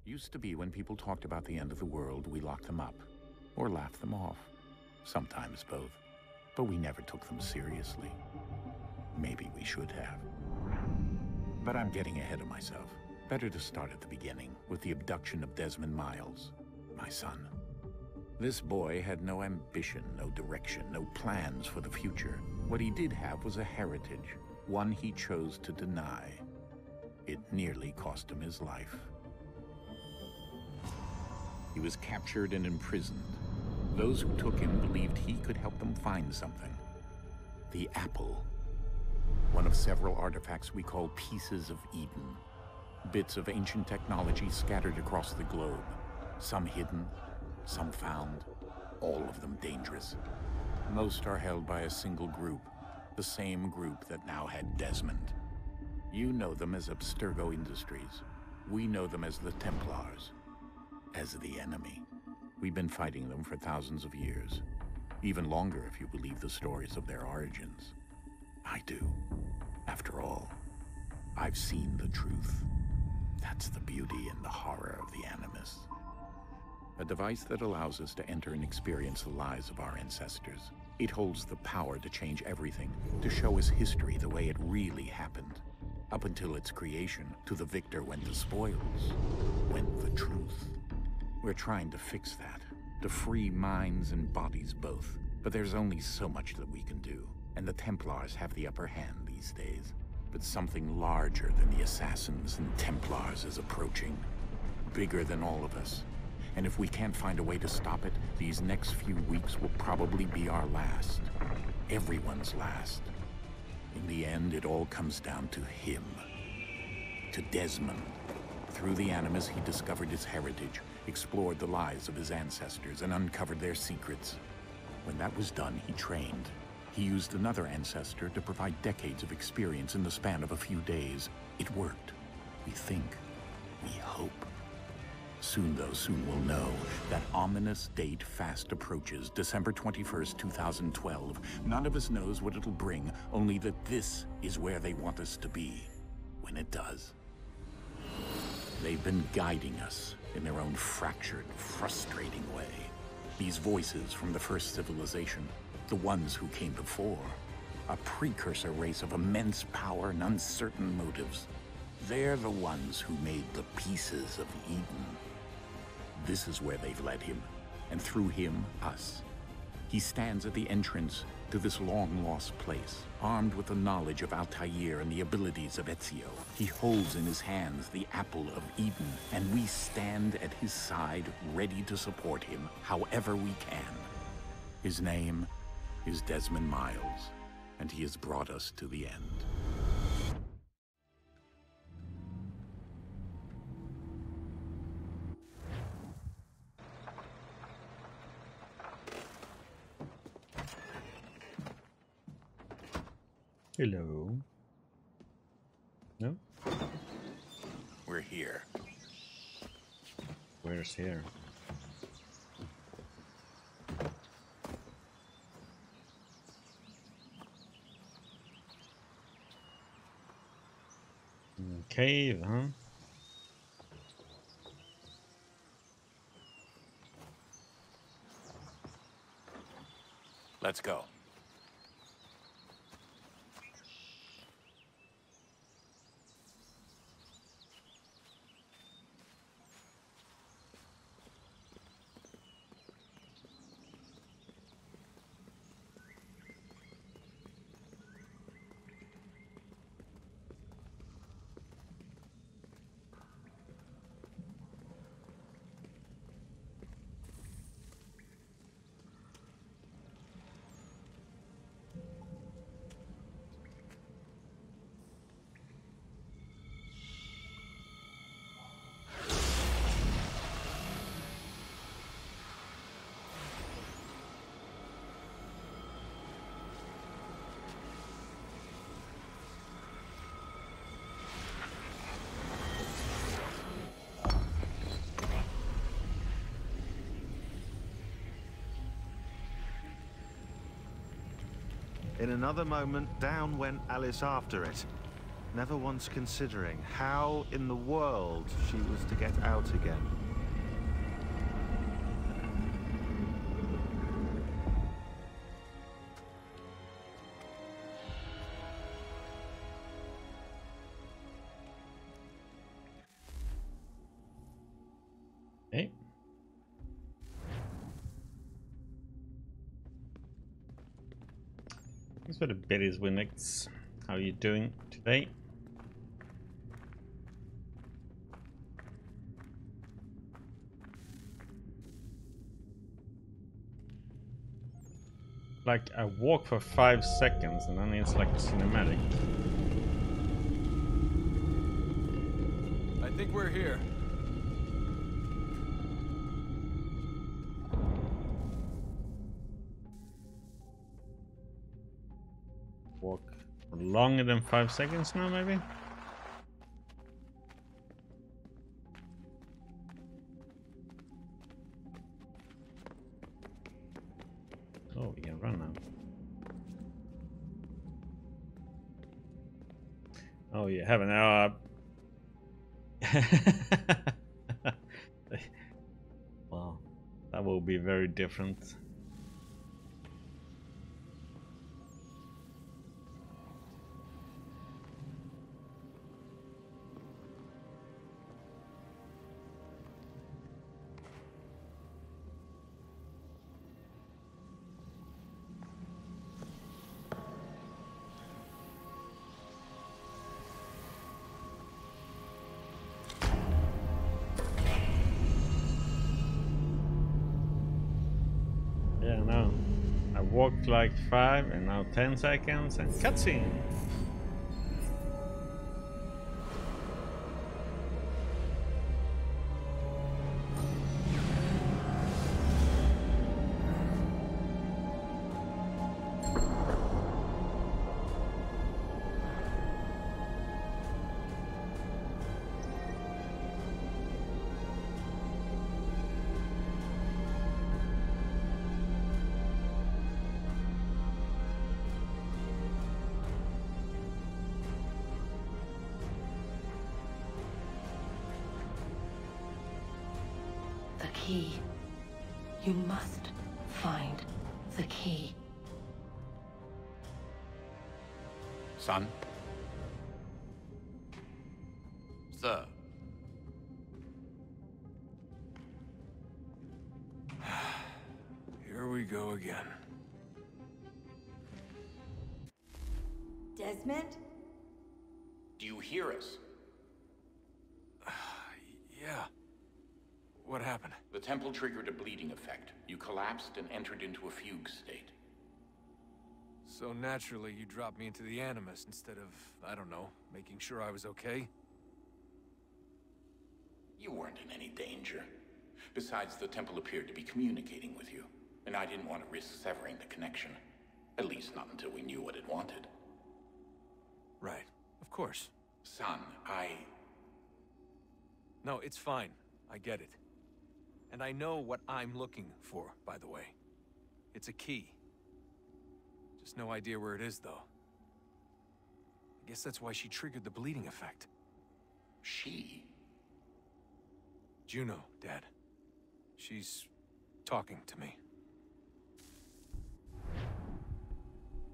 Used to be when people talked about the end of the world, we locked them up. Or laughed them off. Sometimes both. But we never took them seriously. Maybe we should have. But I'm getting ahead of myself. Better to start at the beginning, with the abduction of Desmond Miles, my son. This boy had no ambition, no direction, no plans for the future. What he did have was a heritage, one he chose to deny. It nearly cost him his life. He was captured and imprisoned. Those who took him believed he could help them find something. The apple. One of several artifacts we call pieces of Eden. Bits of ancient technology scattered across the globe. Some hidden, some found, all of them dangerous. Most are held by a single group, the same group that now had Desmond. You know them as Abstergo Industries. We know them as the Templars, as the enemy. We've been fighting them for thousands of years, even longer if you believe the stories of their origins. I do. After all, I've seen the truth. That's the beauty and the horror of the Animus. A device that allows us to enter and experience the lives of our ancestors. It holds the power to change everything, to show us history the way it really happened. Up until its creation, to the victor went the spoils, went the truth. We're trying to fix that, to free minds and bodies both. But there's only so much that we can do, and the Templars have the upper hand these days. But something larger than the Assassins and Templars is approaching. Bigger than all of us. And if we can't find a way to stop it, these next few weeks will probably be our last. Everyone's last. In the end, it all comes down to him. To Desmond. Through the Animus, he discovered his heritage, explored the lives of his ancestors, and uncovered their secrets. When that was done, he trained. He used another ancestor to provide decades of experience in the span of a few days. It worked. We think. We hope. Soon, though, soon we'll know. That ominous date fast approaches, December 21st, 2012. None of us knows what it'll bring, only that this is where they want us to be, when it does. They've been guiding us in their own fractured, frustrating way. These voices from the first civilization, the ones who came before, a precursor race of immense power and uncertain motives. They're the ones who made the pieces of Eden. This is where they've led him, and through him, us. He stands at the entrance to this long-lost place, armed with the knowledge of Altair and the abilities of Ezio. He holds in his hands the apple of Eden, and we stand at his side, ready to support him however we can. His name is Desmond Miles, and he has brought us to the end. Hello. No? We're here. Where's here? Cave, huh? Let's go. In another moment, down went Alice after it. never once considering how in the world she was to get out again. Okay. Thanks for the biddies, Winix. How are you doing today? Like, I walk for 5 seconds and then it's like a cinematic. I think we're here. Walk for longer than 5 seconds now, maybe? Oh, we can run now. Oh, you have an hour. Wow, that will be very different. Yeah, no. I walked like 5 and now 10 seconds and cutscene. The key. You must find the key. Son? Sir. Here we go again. Desmond? Do you hear us? Yeah. What happened? The temple triggered a bleeding effect. You collapsed and entered into a fugue state. So naturally, you dropped me into the Animus instead of, I don't know, making sure I was okay? You weren't in any danger. Besides, the temple appeared to be communicating with you, and I didn't want to risk severing the connection. At least not until we knew what it wanted. Right. Of course. Son, No, it's fine. I get it. And I know what I'm looking for, by the way. It's a key. Just no idea where it is, though. I guess that's why she triggered the bleeding effect. She? Juno, Dad. She's talking to me.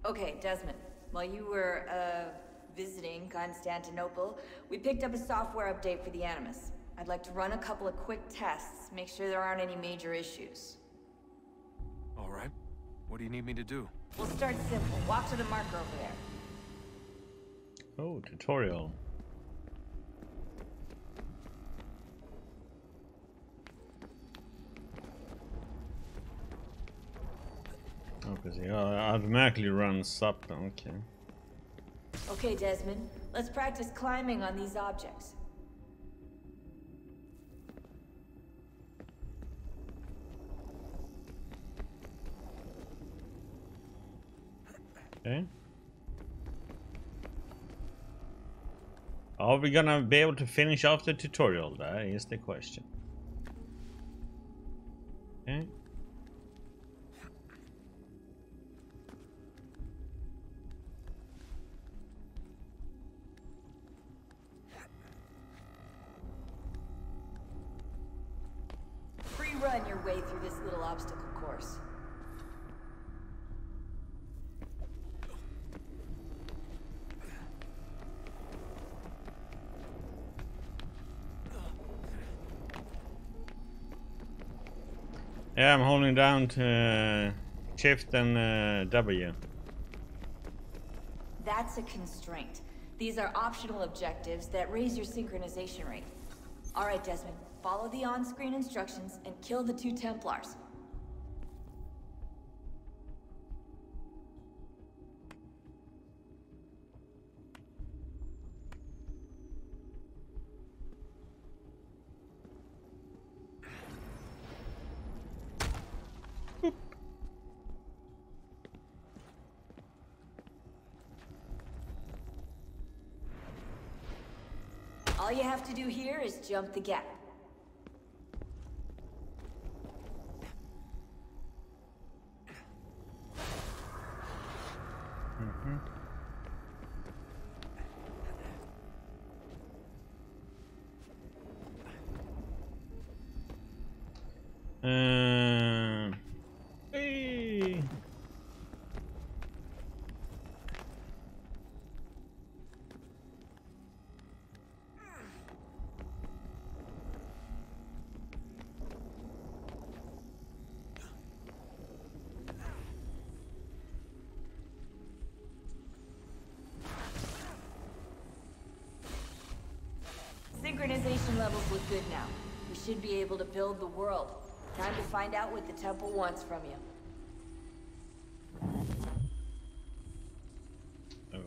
Okay, Desmond. While you were, visiting Constantinople, we picked up a software update for the Animus. I'd like to run a couple of quick tests, make sure there aren't any major issues. All right. What do you need me to do? We'll start simple. Walk to the marker over there. Oh, tutorial. Oh, because it automatically runs up. Okay. Okay, Desmond. Let's practice climbing on these objects. Okay. Are we gonna be able to finish off the tutorial? That is the question. Okay. your way through this little obstacle course. Yeah, I'm holding down to Shift and W. That's a constraint. These are optional objectives that raise your synchronization rate. All right, Desmond, follow the on-screen instructions and kill the 2 Templars. All you have to do here is jump the gap. Hey. Synchronization levels look good now. We should be able to build the world. Time to find out what the temple wants from you. Oh.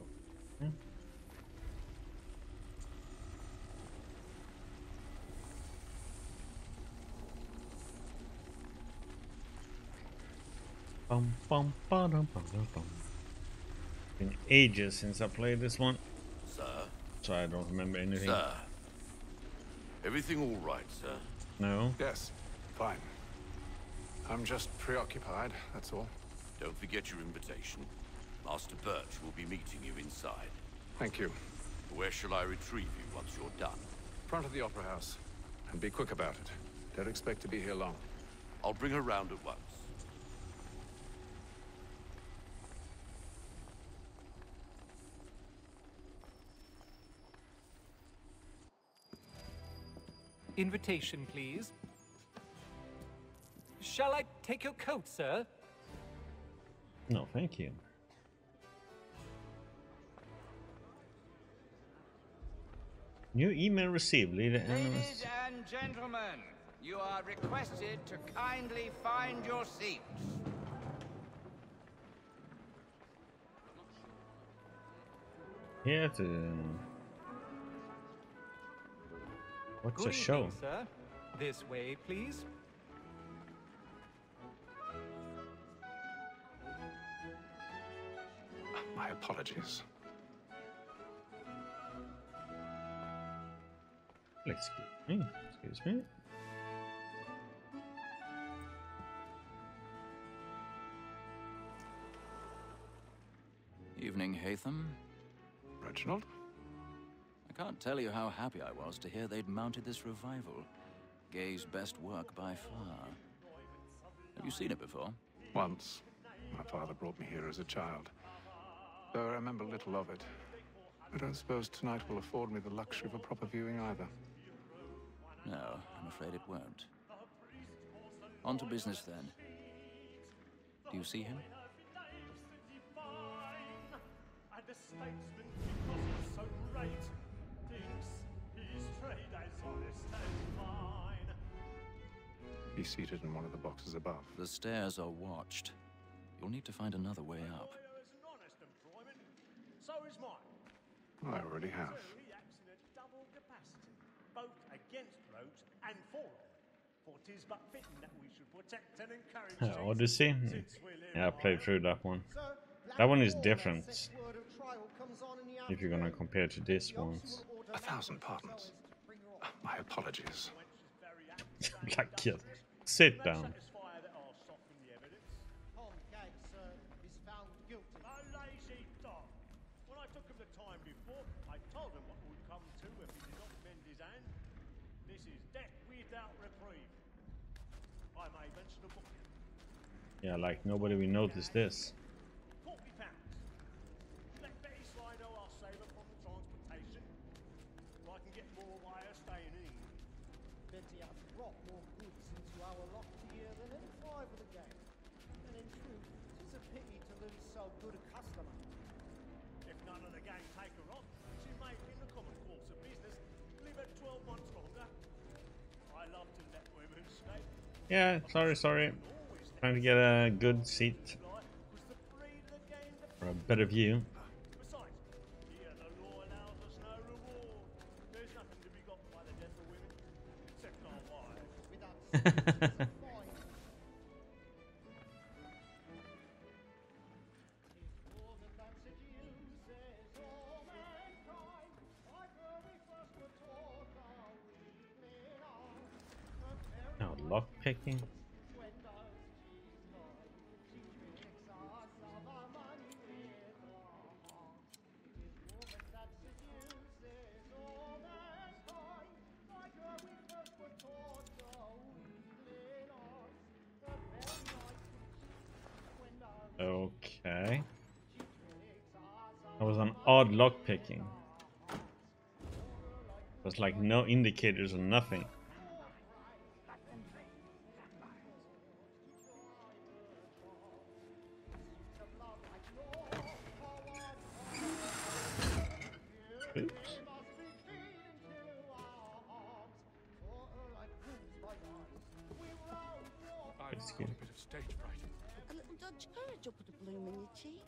Bum, bum, ba-dum, ba-dum, bum. Been ages since I played this one, Sir? so I don't remember anything. Sir? Everything all right, sir? No. Yes, fine. I'm just preoccupied, that's all. Don't forget your invitation. Master Birch will be meeting you inside. Thank you. Where shall I retrieve you once you're done? Front of the Opera House. And be quick about it. Don't expect to be here long. I'll bring her round at once. Invitation, please. Shall I take your coat, sir? No, thank you. New email received. Leader Ladies and gentlemen, you are requested to kindly find your seats. Here to. What's Good a show? evening, sir. This way, please. My apologies. Excuse me. Excuse me. Evening, Hatham. Reginald? I can't tell you how happy I was to hear they'd mounted this revival. Gay's best work by far. Have you seen it before? Once. My father brought me here as a child. Though I remember little of it. I don't suppose tonight will afford me the luxury of a proper viewing either. No, I'm afraid it won't. On to business then. Do you see him? He's seated in one of the boxes above. The stairs are watched. You'll need to find another way up. I already have. Both against rogues and for for 'tis but fitting that we should protect and encourage Odyssey? Yeah, I played through that one. That one is different. If you're gonna compare to this one. 1,000 pardons. My apologies. Like, yeah. Sit down. I may mention a book. Yeah, like nobody will notice this. 40 pounds. Let Betty Sly know I'll save her from the transportation. So I can get more wire staying in. Betty has brought more goods into our lot here than any five of the gang. And in truth, it's a pity to lose so good a customer. If none of the gang take her on, she may, in the common course of business, live at 12 months longer. I love to let women stay. Yeah, sorry. Trying to get a good seat or a better view. Besides, here the law allows us no reward. There's nothing to be got by the death of women, except our wives. Now lock picking. Okay. That was an odd lock picking. There's like no indicators or nothing. Oops. Excuse me. A little Dutch courage will put a bloom in your cheek.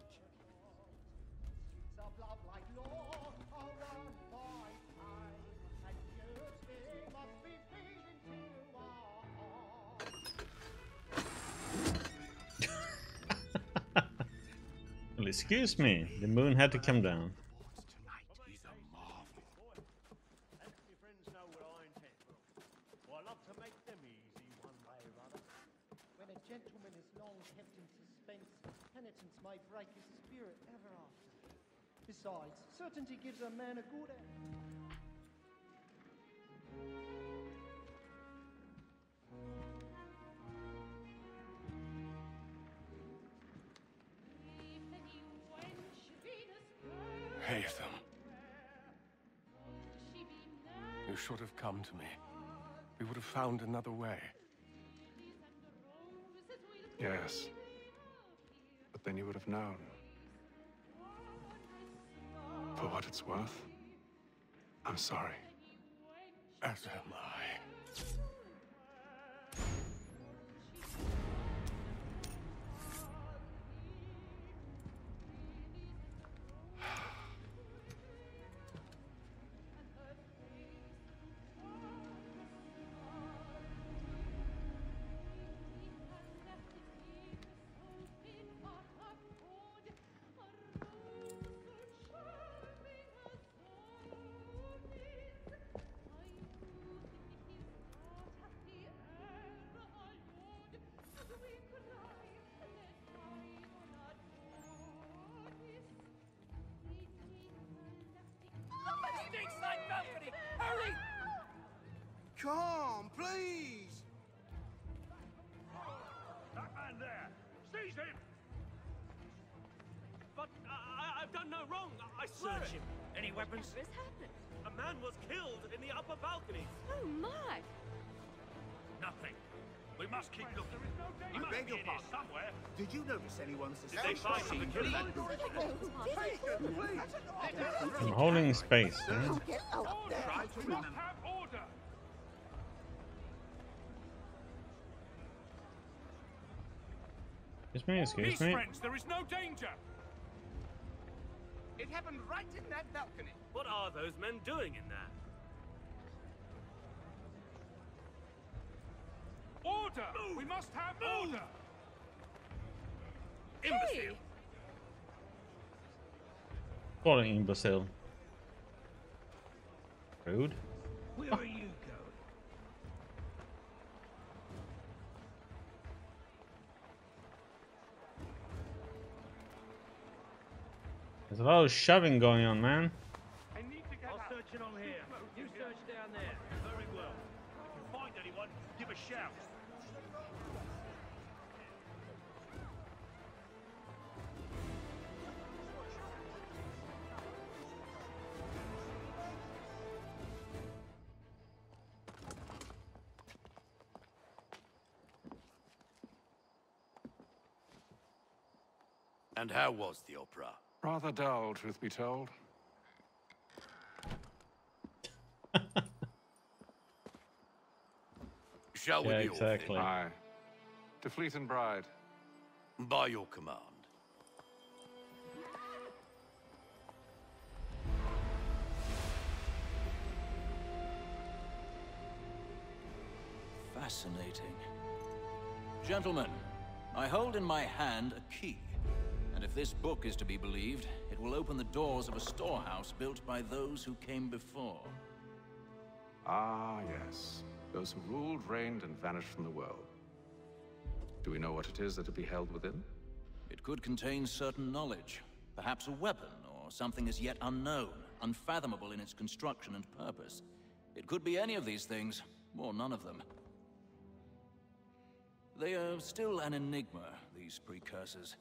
Well, excuse me, the moon had to come down. When a gentleman is long kept in suspense, penitence may break his spirit ever after. Besides, certainty gives a man a good end. Haytham. You should have come to me. We would have found another way. Yes. But then you would have known. For what it's worth, I'm sorry. As am I. Hurry! Come, please! That man there! Seize him! But I've done no wrong. I swear Search him. Any weapons? What has happened? A man was killed in the upper balcony. Oh my! Nothing. We must keep looking. I beg your pardon. Somewhere. Did you notice anyone Did they find him? I'm holding space. Try to remember. Order! Excuse me. Friends, there is no danger! It happened right in that balcony. What are those men doing in there? Order! Move. We must have order! Imbecile! What an imbecile. Rude. Where are you going? There's a lot of shoving going on, man. I need to get I'll out. search it on here. You search down there. Very well. If you find anyone, give a shout. And how was the opera? Rather dull, truth be told. Shall we Yeah, be off exactly. then? Aye. To Fleet and Bride. By your command. Fascinating. Gentlemen, I hold in my hand a key. And if this book is to be believed, it will open the doors of a storehouse built by those who came before. Ah, yes. Those who ruled, reigned, and vanished from the world. Do we know what it is that will be held within? It could contain certain knowledge. Perhaps a weapon, or something as yet unknown, unfathomable in its construction and purpose. It could be any of these things, or none of them. They are still an enigma, these precursors.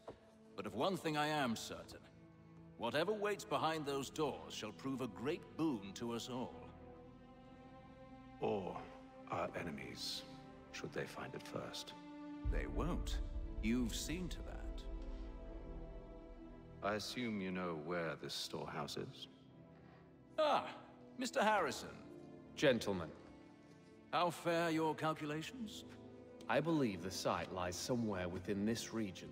But of one thing I am certain. Whatever waits behind those doors shall prove a great boon to us all. Or our enemies, should they find it first. They won't. You've seen to that. I assume you know where this storehouse is? Ah, Mr. Harrison. Gentlemen, How fare your calculations? I believe the site lies somewhere within this region.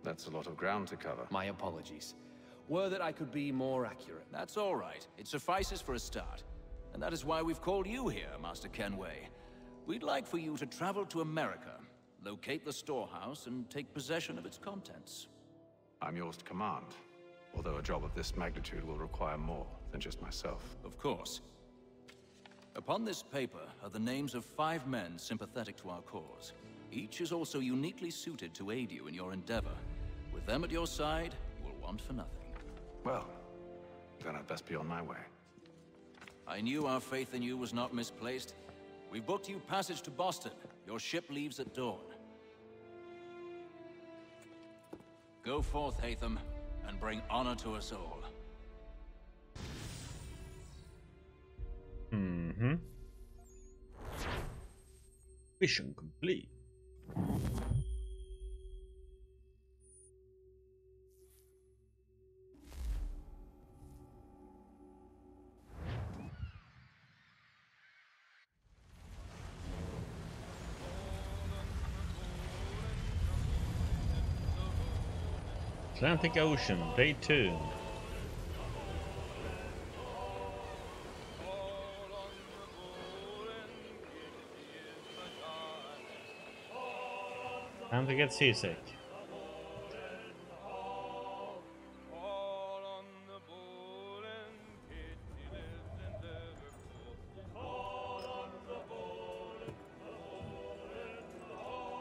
That's a lot of ground to cover. My apologies. Were that I could be more accurate. That's all right. It suffices for a start. And that is why we've called you here, Master Kenway. We'd like for you to travel to America, locate the storehouse, and take possession of its contents. I'm yours to command, although a job of this magnitude will require more than just myself. Of course. Upon this paper are the names of 5 men sympathetic to our cause. Each is also uniquely suited to aid you in your endeavor. With them at your side, you will want for nothing. Well, then I'd best be on my way. I knew our faith in you was not misplaced. We've booked you passage to Boston. Your ship leaves at dawn. Go forth, Hatham, and bring honor to us all. Mm-hmm. Mission complete. Atlantic Ocean, Day 2. Time to get seasick.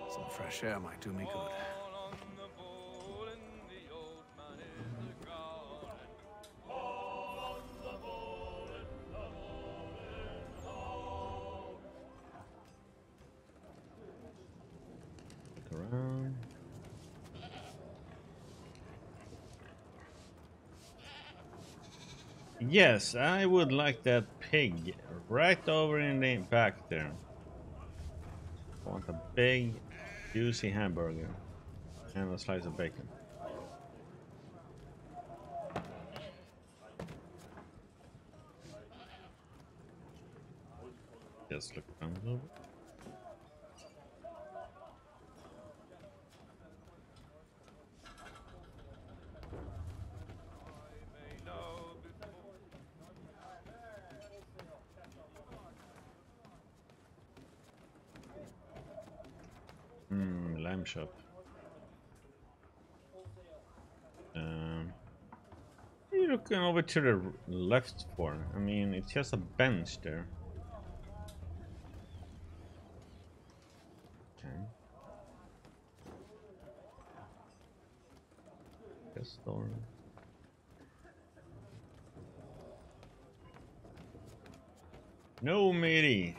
Some fresh air might do me good. Around. Yes, I would like that pig right over in the back there. I want a big, juicy hamburger and a slice of bacon. Just look around a little bit. Lamb shop. What are you looking over to the left for? I mean, it's just a bench there. Okay. Guest store. No, matey.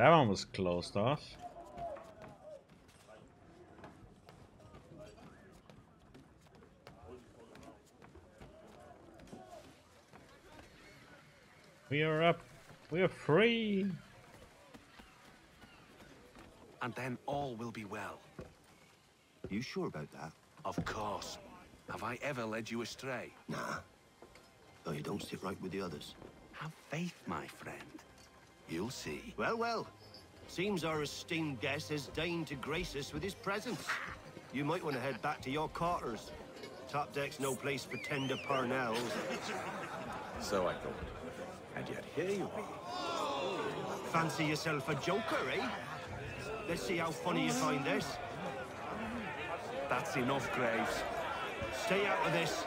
That one was closed off. We are up. We are free. And then all will be well. You sure about that? Of course. Have I ever led you astray? Nah. No, you don't sit right with the others. Have faith, my friend. You'll see. Well, well. Seems our esteemed guest has deigned to grace us with his presence. You might want to head back to your quarters. Top deck's no place for tender parnells. So I thought. And yet here you are. Fancy yourself a joker, eh? Let's see how funny you find this. That's enough, Graves. Stay out of this.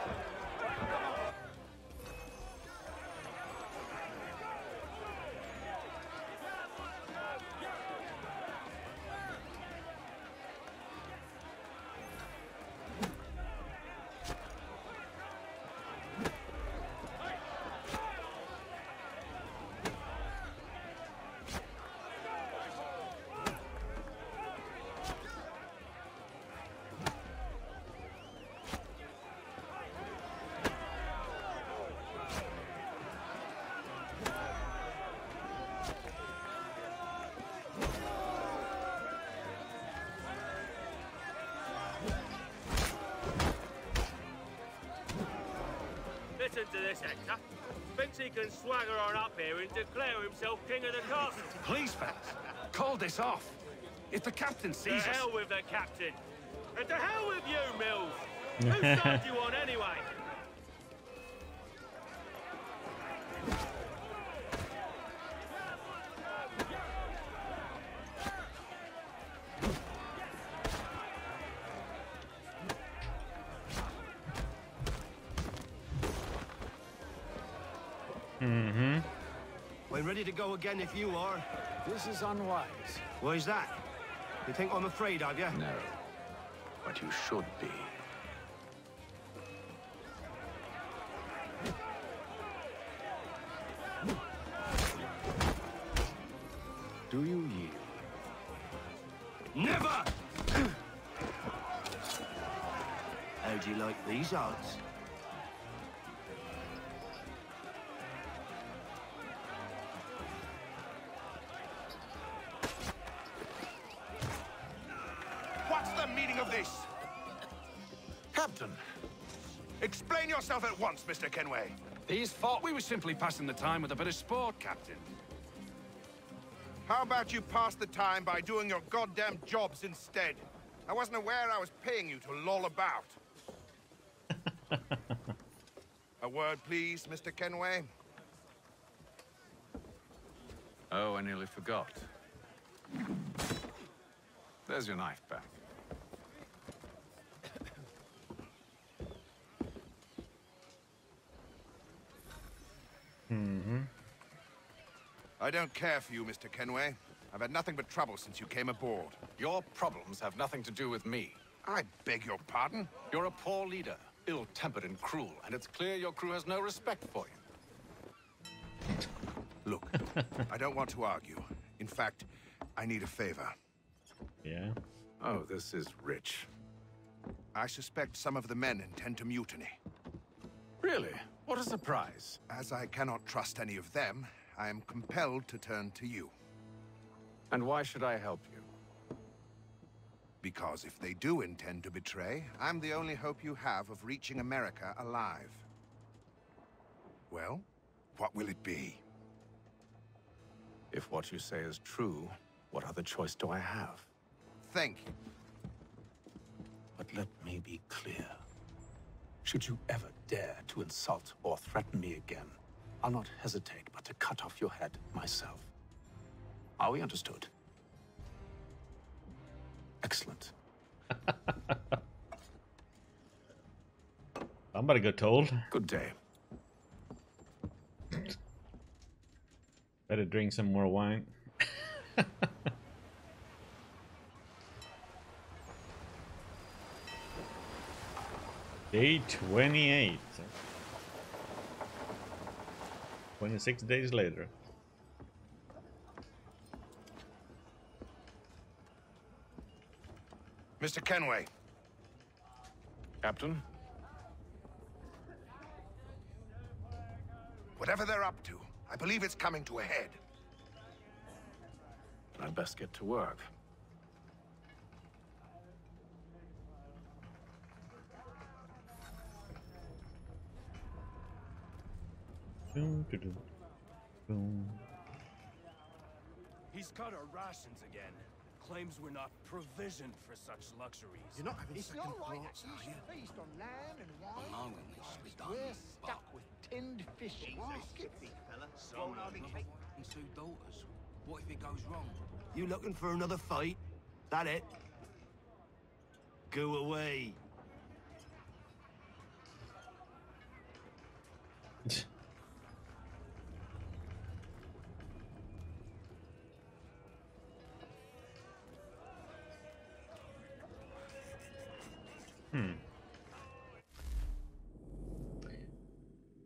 Listen to this, Hector. Thinks he can swagger on up here and declare himself king of the castle. Please, fellas, call this off. If the captain sees us... To hell with the captain. And to hell with you, Mills. Whose side do you on anyway? We're ready to go again if you are. This is unwise. Why's that? You think I'm afraid of you? No. But you should be. Do you yield? Never! How do you like these odds? What's the meaning of this? Captain! Explain yourself at once, Mr. Kenway. These thought we were simply passing the time with a bit of sport, Captain. How about you pass the time by doing your goddamn jobs instead? I wasn't aware I was paying you to loll about. A word, please, Mr. Kenway. Oh, I nearly forgot. There's your knife back. I don't care for you, Mr. Kenway. I've had nothing but trouble since you came aboard. Your problems have nothing to do with me. I beg your pardon? You're a poor leader, ill-tempered and cruel, and it's clear your crew has no respect for you. Look, I don't want to argue. In fact, I need a favor. Yeah? Oh, this is rich. I suspect some of the men intend to mutiny. Really? What a surprise. As I cannot trust any of them, I am compelled to turn to you. And why should I help you? Because if they do intend to betray, I'm the only hope you have of reaching America alive. Well, what will it be? If what you say is true, what other choice do I have? Thank you. But let me be clear. Should you ever dare to insult or threaten me again, I'll not hesitate but to cut off your head myself. Are we understood? Excellent. Somebody got told. Good day. Better drink some more wine. Day 28. 26 days later. Mr. Kenway. Captain? Whatever they're up to, I believe it's coming to a head. I'd best get to work. He's cut our rations again. Claims we're not provisioned for such luxuries. You're not having second thoughts, are you? Feast on lamb and wine. We're stuck with tinned fish. Skip me, fella. Won't hardly take. And 2 daughters. What if it goes wrong? You looking for another fight? That it? Go away.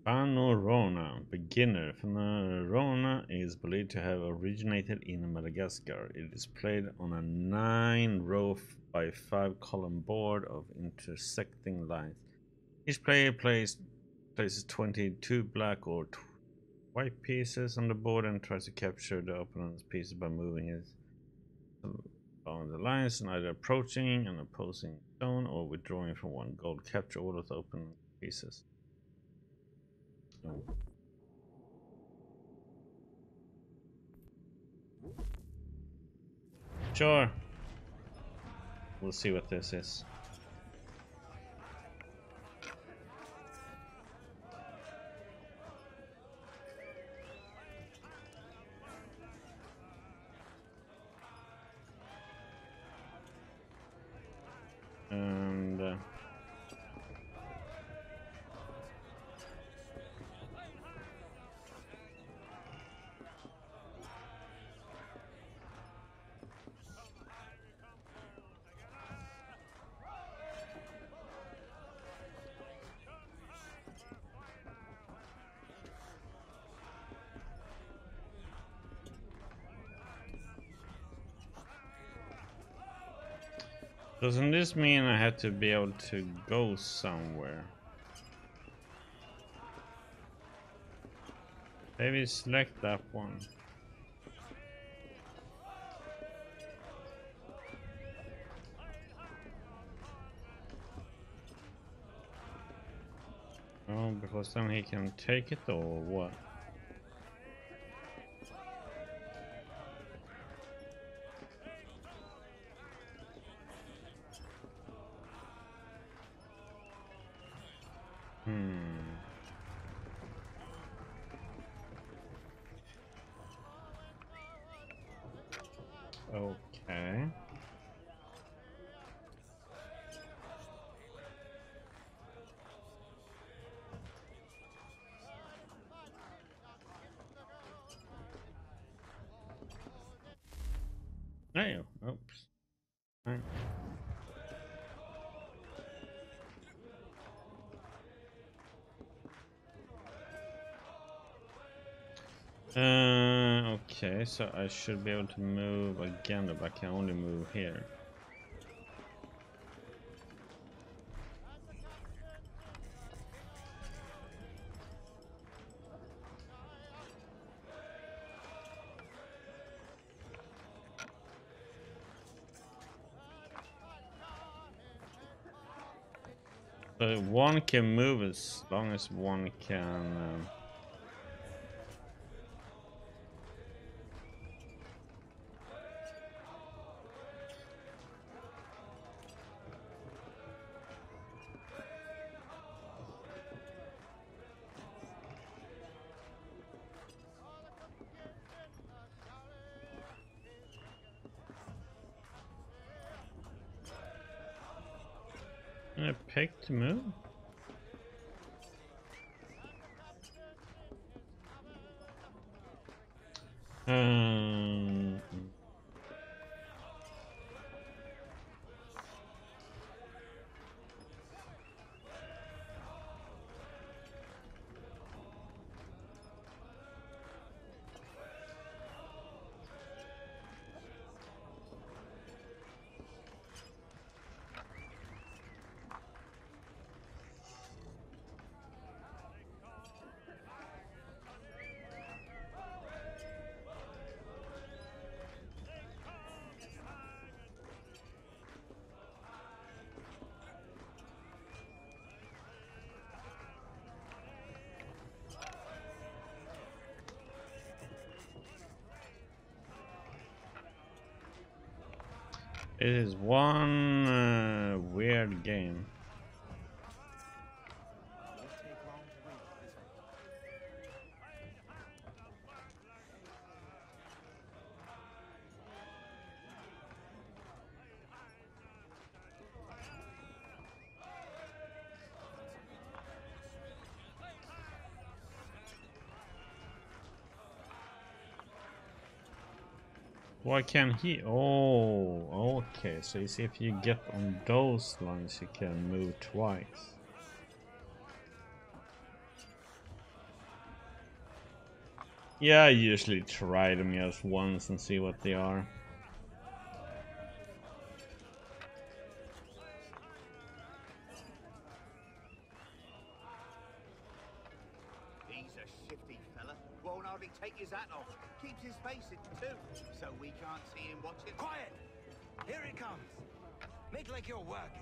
Panorona, beginner. Panorona is believed to have originated in Madagascar. It is played on a 9-row by 5-column board of intersecting lines. Each player places 22 black or white pieces on the board and tries to capture the opponent's pieces by moving it along the lines and either approaching an opposing stone or withdrawing from one goal. Capture all of the opponent's pieces. Sure. We'll see what this is. And doesn't this mean I have to be able to go somewhere? Maybe select that one. Oh, because then he can take it or what? Okay. Hey, oops. Right. Okay, so I should be able to move again, but I can only move here. So one can move as long as one can. I pick to move. It is one weird game. Why can't he? Oh, okay. So you see, if you get on those lines, you can move twice. Yeah, I usually try them just once and see what they are. He's a shifty fella. Won't hardly take his hat off. Keeps his face in too, so we can't see him watching. Quiet! Here he comes. Make like you're working.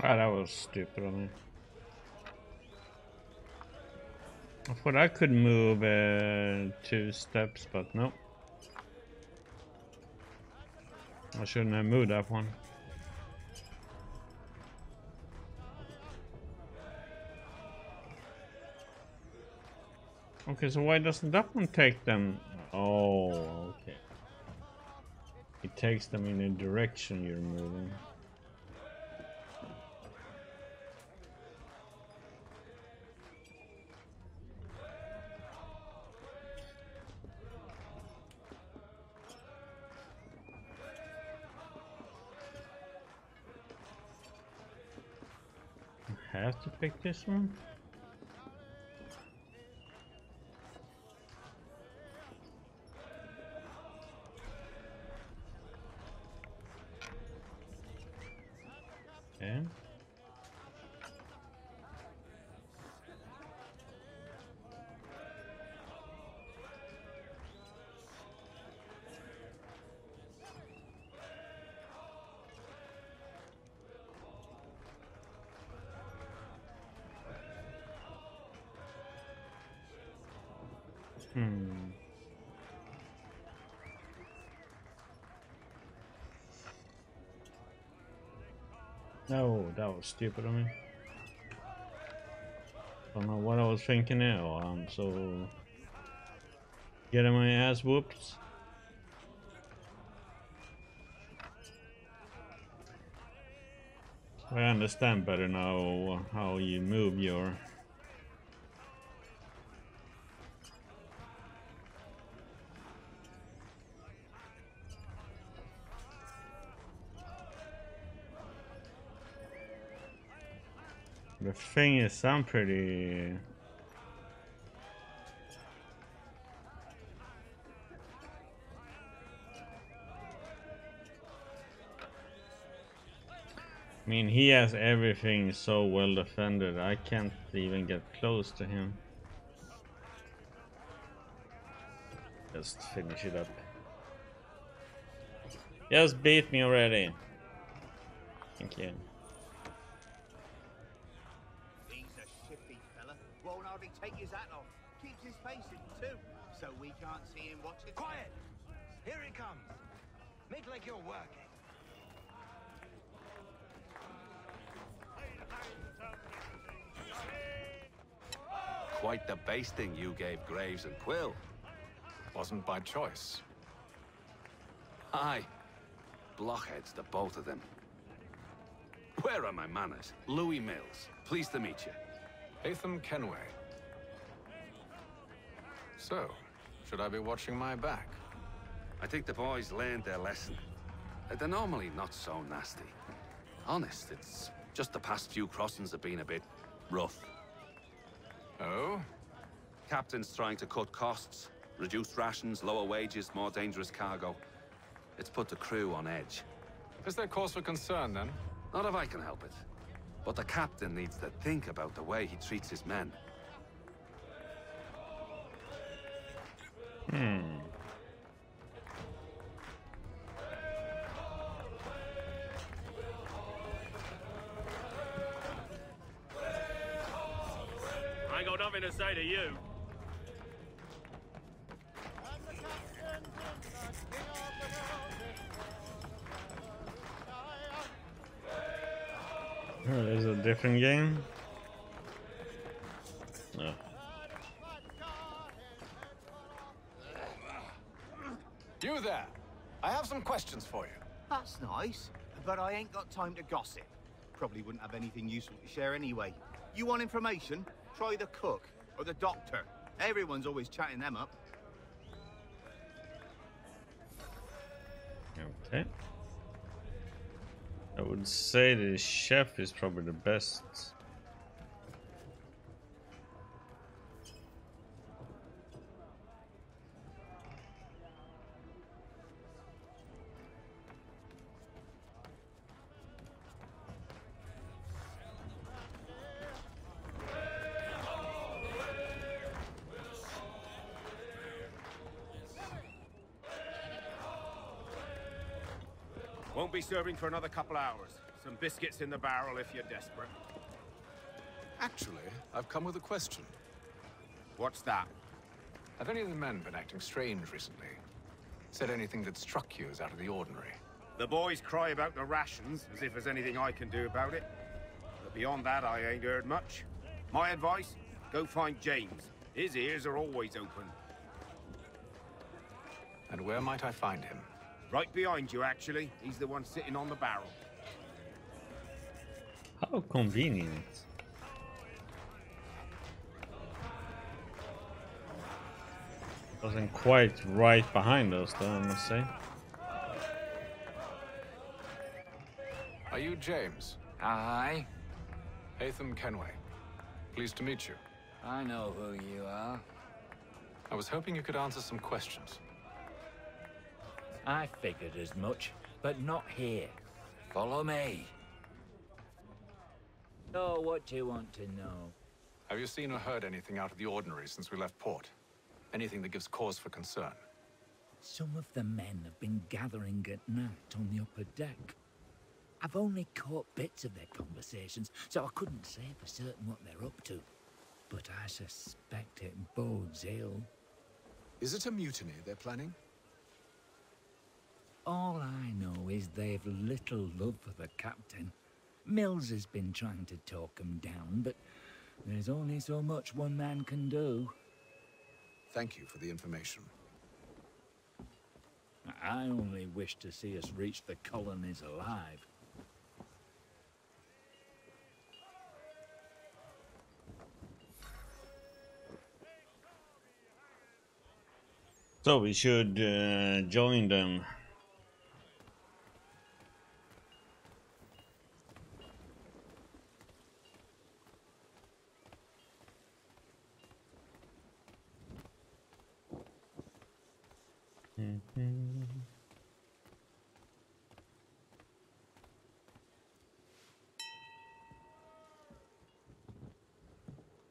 Ah, that was stupid of me. I thought I could move 2 steps, but no. I shouldn't have moved that one. Okay, so why doesn't that one take them? Oh, okay. It takes them in the direction you're moving. Have to pick this one? Okay. No, that was stupid of me. Don't know what I was thinking now. I'm so getting my ass whooped. I understand better now how you move your. The thing is, I'm pretty. I mean, he has everything so well defended, I can't even get close to him. Just finish it up. Just beat me already. Thank you. He's a shifty fella. Won't hardly take his hat off. Keeps his face in too, so we can't see him watching. Quiet! Here he comes. Make like you're working. Quite the basting you gave Graves and Quill. Wasn't by choice. Aye. Blockheads, the both of them. Where are my manners? Louis Mills. Pleased to meet you. Hatham Kenway. So, should I be watching my back? I think the boys learned their lesson. They're normally not so nasty. Honest, it's just the past few crossings have been a bit rough. Oh? Captain's trying to cut costs, reduce rations, lower wages, more dangerous cargo. It's put the crew on edge. Is there cause for concern, then? Not if I can help it. But the captain needs to think about the way he treats his men. I ain't got nothing to say to you. Oh, there's a different game. No. You there. I have some questions for you. That's nice, but I ain't got time to gossip. Probably wouldn't have anything useful to share anyway. You want information? Try the cook or the doctor. Everyone's always chatting them up. Okay. I would say the chef is probably the best. Won't be serving for another couple hours. Some biscuits in the barrel if you're desperate. Actually, I've come with a question. What's that? Have any of the men been acting strange recently? Said anything that struck you as out of the ordinary? The boys cry about the rations, as if there's anything I can do about it. But beyond that, I ain't heard much. My advice? Go find James. His ears are always open. And where might I find him? Right behind you, actually. He's the one sitting on the barrel. How convenient. Wasn't quite right behind us, though, I must say. Are you James? Aye. Hatham Kenway. Pleased to meet you. I know who you are. I was hoping you could answer some questions. I figured as much, but not here. Follow me. So, what do you want to know? Have you seen or heard anything out of the ordinary since we left port? Anything that gives cause for concern? Some of the men have been gathering at night on the upper deck. I've only caught bits of their conversations, so I couldn't say for certain what they're up to. But I suspect it bodes ill. Is it a mutiny they're planning? All I know is they've little love for the captain. Mills has been trying to talk him down, but there's only so much one man can do. Thank you for the information. I only wish to see us reach the colonies alive. So we should join them.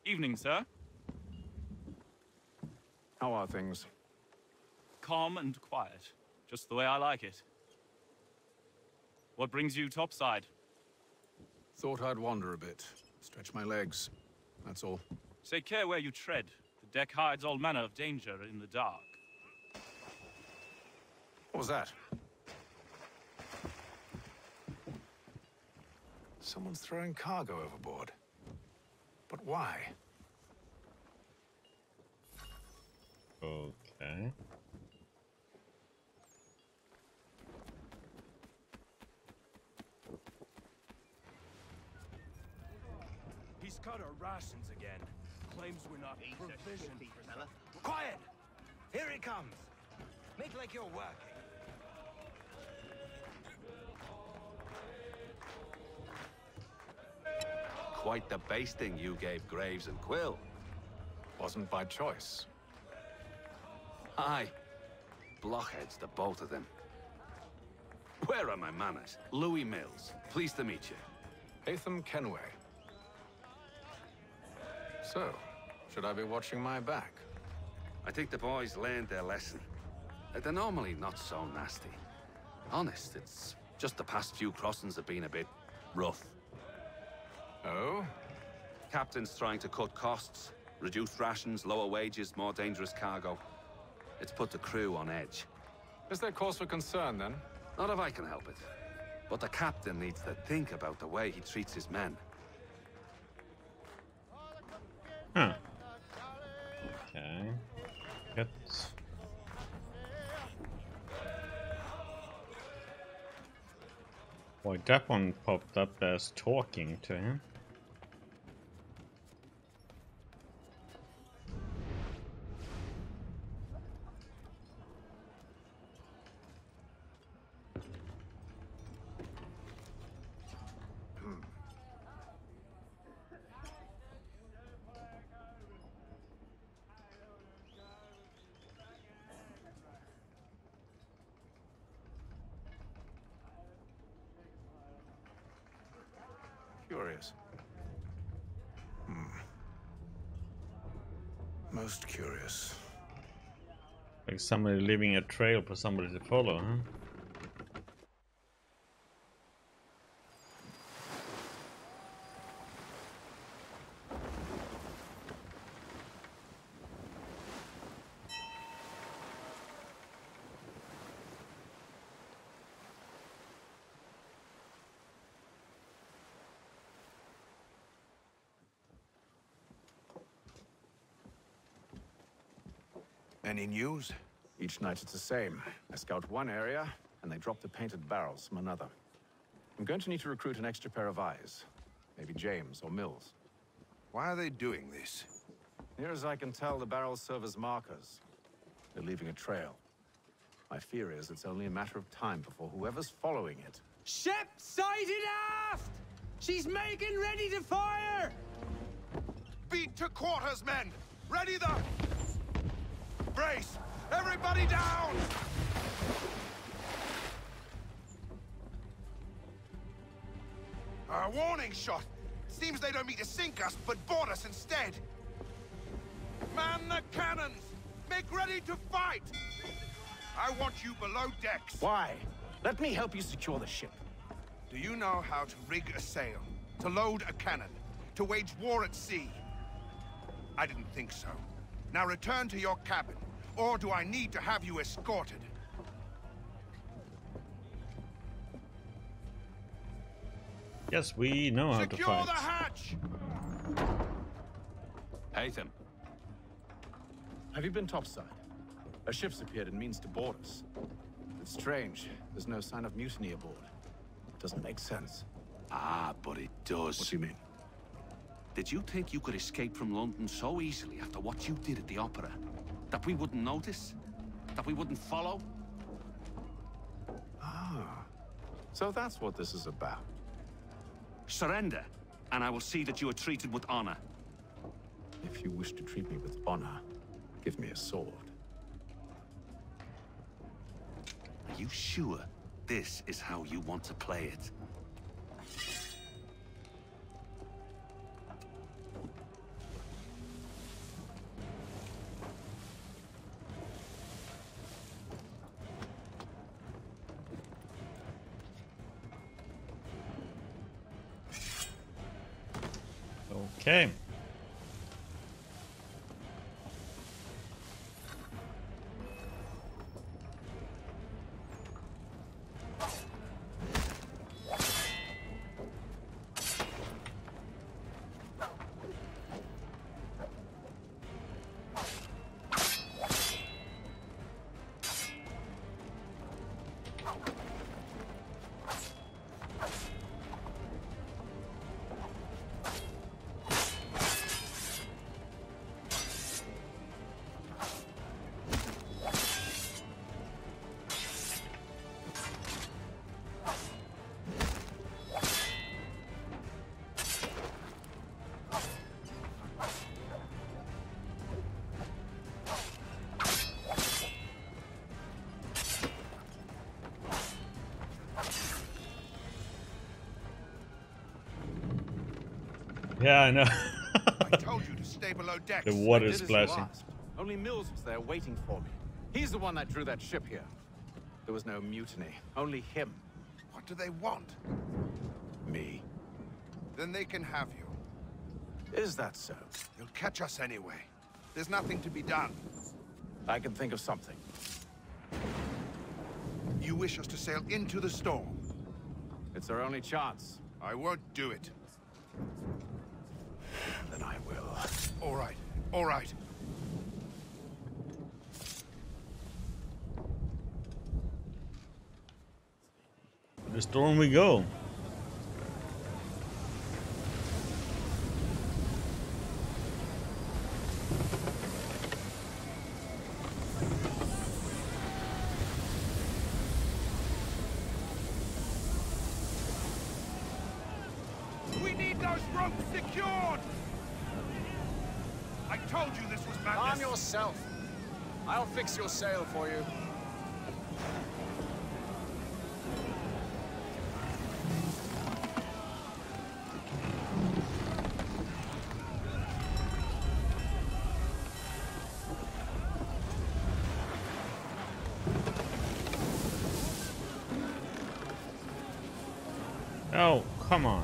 Evening, sir. How are things? Calm and quiet, just the way I like it. What brings you topside? Thought I'd wander a bit, stretch my legs, that's all. Take care where you tread. The deck hides all manner of danger in the dark. What was that? Someone's throwing cargo overboard. But why? Okay. He's cut our rations again. Claims we're not provisioned for fella. Quiet! Here he comes. Make like you're working. quite the basting you gave Graves and Quill. Wasn't by choice. Aye. Blockheads, the both of them. Where are my manners? Louis Mills. Pleased to meet you. Hatham Kenway. So, should I be watching my back? I think the boys learned their lesson. They're normally not so nasty. Honest, it's just the past few crossings have been a bit rough. Oh? Captain's trying to cut costs. Reduced rations, lower wages, more dangerous cargo. It's put the crew on edge. Is there cause for concern, then? Not if I can help it. But the captain needs to think about the way he treats his men. Huh. Okay. Good. Boy, that one popped up as talking to him. Curious. Most curious. Like somebody leaving a trail for somebody to follow, huh? Any news? Each night it's the same. I scout one area, and they drop the painted barrels from another. I'm going to need to recruit an extra pair of eyes. Maybe James or Mills. Why are they doing this? Near as I can tell, the barrels serve as markers. They're leaving a trail. My fear is it's only a matter of time before whoever's following it... Ship sighted aft! She's making ready to fire! Beat to quarters, men! Ready the... Brace! Everybody down! A warning shot! Seems they don't mean to sink us, but board us instead! Man the cannons! Make ready to fight! I want you below decks. Why? Let me help you secure the ship. Do you know how to rig a sail? To load a cannon? To wage war at sea? I didn't think so. Now return to your cabin, or do I need to have you escorted? Yes, we know how to Secure fight. the hatch! Hatham. Have you been topside? A ship's appeared and means to board us. It's strange. There's no sign of mutiny aboard. Doesn't make sense. Ah, but it does. What do you mean? Did you think you could escape from London so easily after what you did at the opera? That we wouldn't notice? That we wouldn't follow? Ah. So that's what this is about. Surrender, and I will see that you are treated with honor. If you wish to treat me with honor, give me a sword. Are you sure this is how you want to play it? Okay. Yeah, I know. I told you to stay below decks. The water I did as you splashing. asked. Only Mills was there waiting for me. He's the one that drew that ship here. There was no mutiny, only him. What do they want? Me. Then they can have you. Is that so? You'll catch us anyway. There's nothing to be done. I can think of something. You wish us to sail into the storm? It's our only chance. I won't do it. Then I will. All right, all right. The storm we go. We need those ropes secured! I told you this was madness. Calm yourself. I'll fix your sail for you. Oh, come on.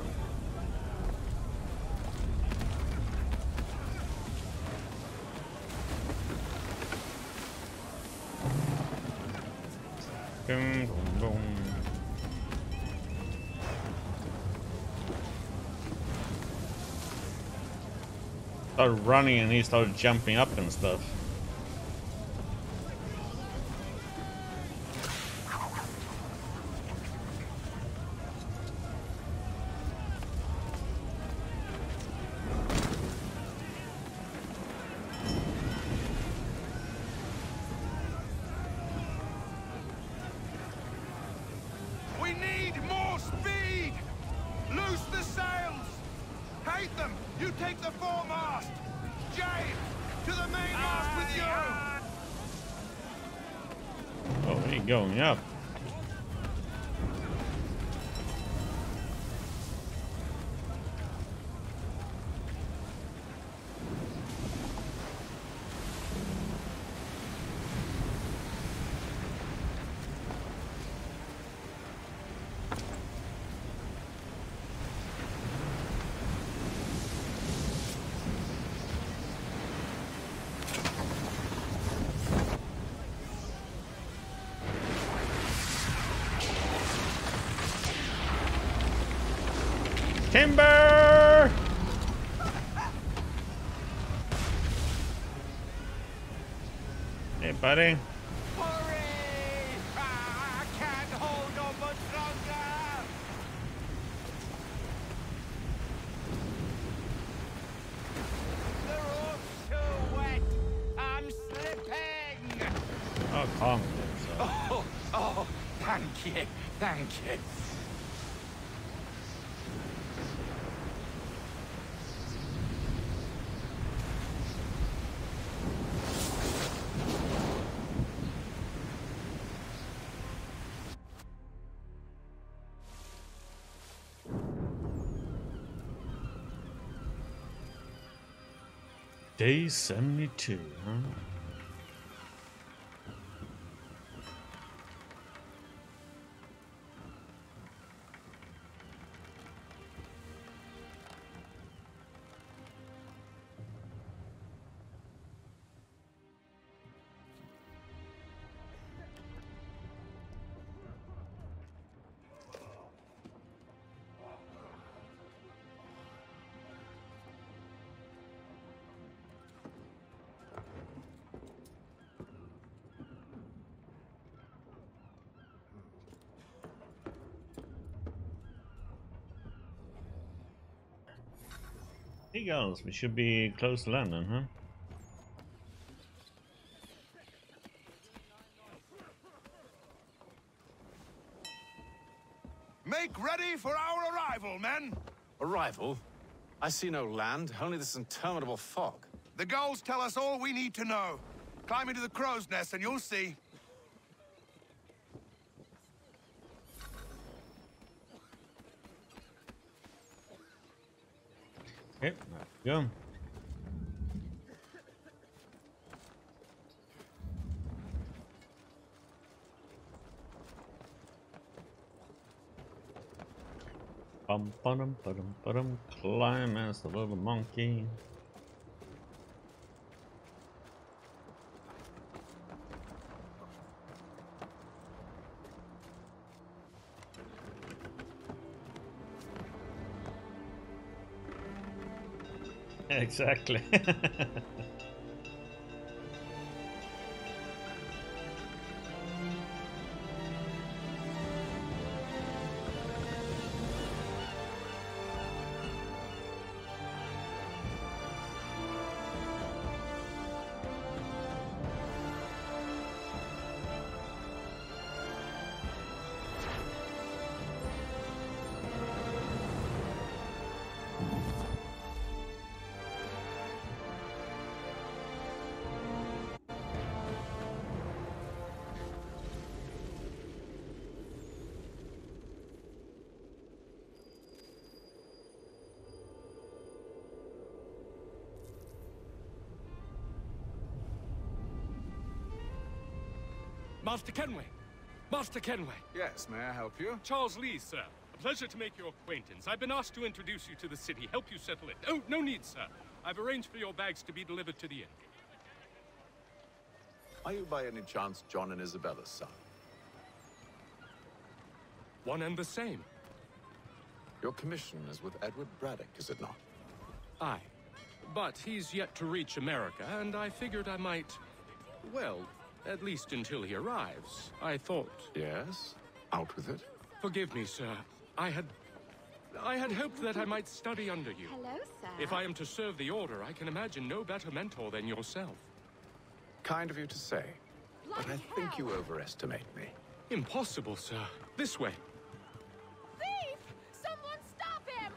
Boom, boom, boom. Started running and he started jumping up and stuff. We need more speed! Loose the sails! Hate them! You take the foremast! James! To the mainmast with you! Oh, he going up. Timber! Hey, buddy. Oh, calm yourself. Oh, thank you, thank you. Day 72, huh? Hey girls, we should be close to land then, huh? Make ready for our arrival, men! Arrival? I see no land, only this interminable fog. The gulls tell us all we need to know. Climb into the crow's nest and you'll see. Okay, there we go. Bum bum bum bum. Climb as the little monkey. Exactly. Master Kenway! Master Kenway! Yes, may I help you? Charles Lee, sir. A pleasure to make your acquaintance. I've been asked to introduce you to the city, help you settle it. Oh, no need, sir. I've arranged for your bags to be delivered to the inn. Are you by any chance John and Isabella's son? One and the same. Your commission is with Edward Braddock, is it not? Aye. But he's yet to reach America, and I figured I might... well, at least until he arrives. I thought... Yes? Out with it. Forgive me, sir. I had hoped that I might study under you. Hello, sir. If I am to serve the Order, I can imagine no better mentor than yourself. Kind of you to say, but I think you overestimate me. Impossible, sir. This way. Thief! Someone stop him!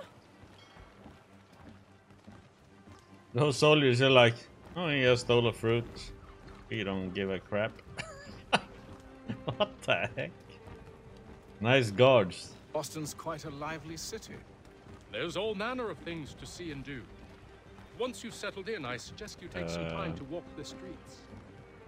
Those soldiers are like, oh, he just stole a fruit. You don't give a crap. What the heck? Nice guards. Boston's quite a lively city. There's all manner of things to see and do. Once you've settled in, I suggest you take some time to walk the streets.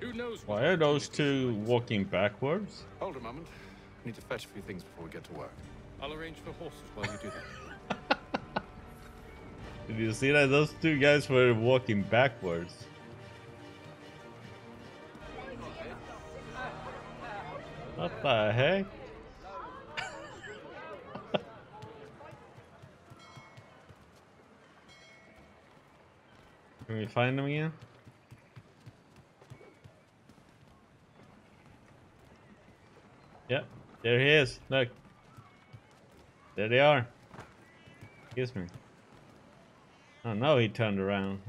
Who knows? Why are those two walking backwards? Hold a moment. I need to fetch a few things before we get to work. I'll arrange for horses while you do that. Did you see that? Those two guys were walking backwards. What the heck? Can we find them again? Yep, there he is. Look. There they are. Excuse me. Oh no, he turned around.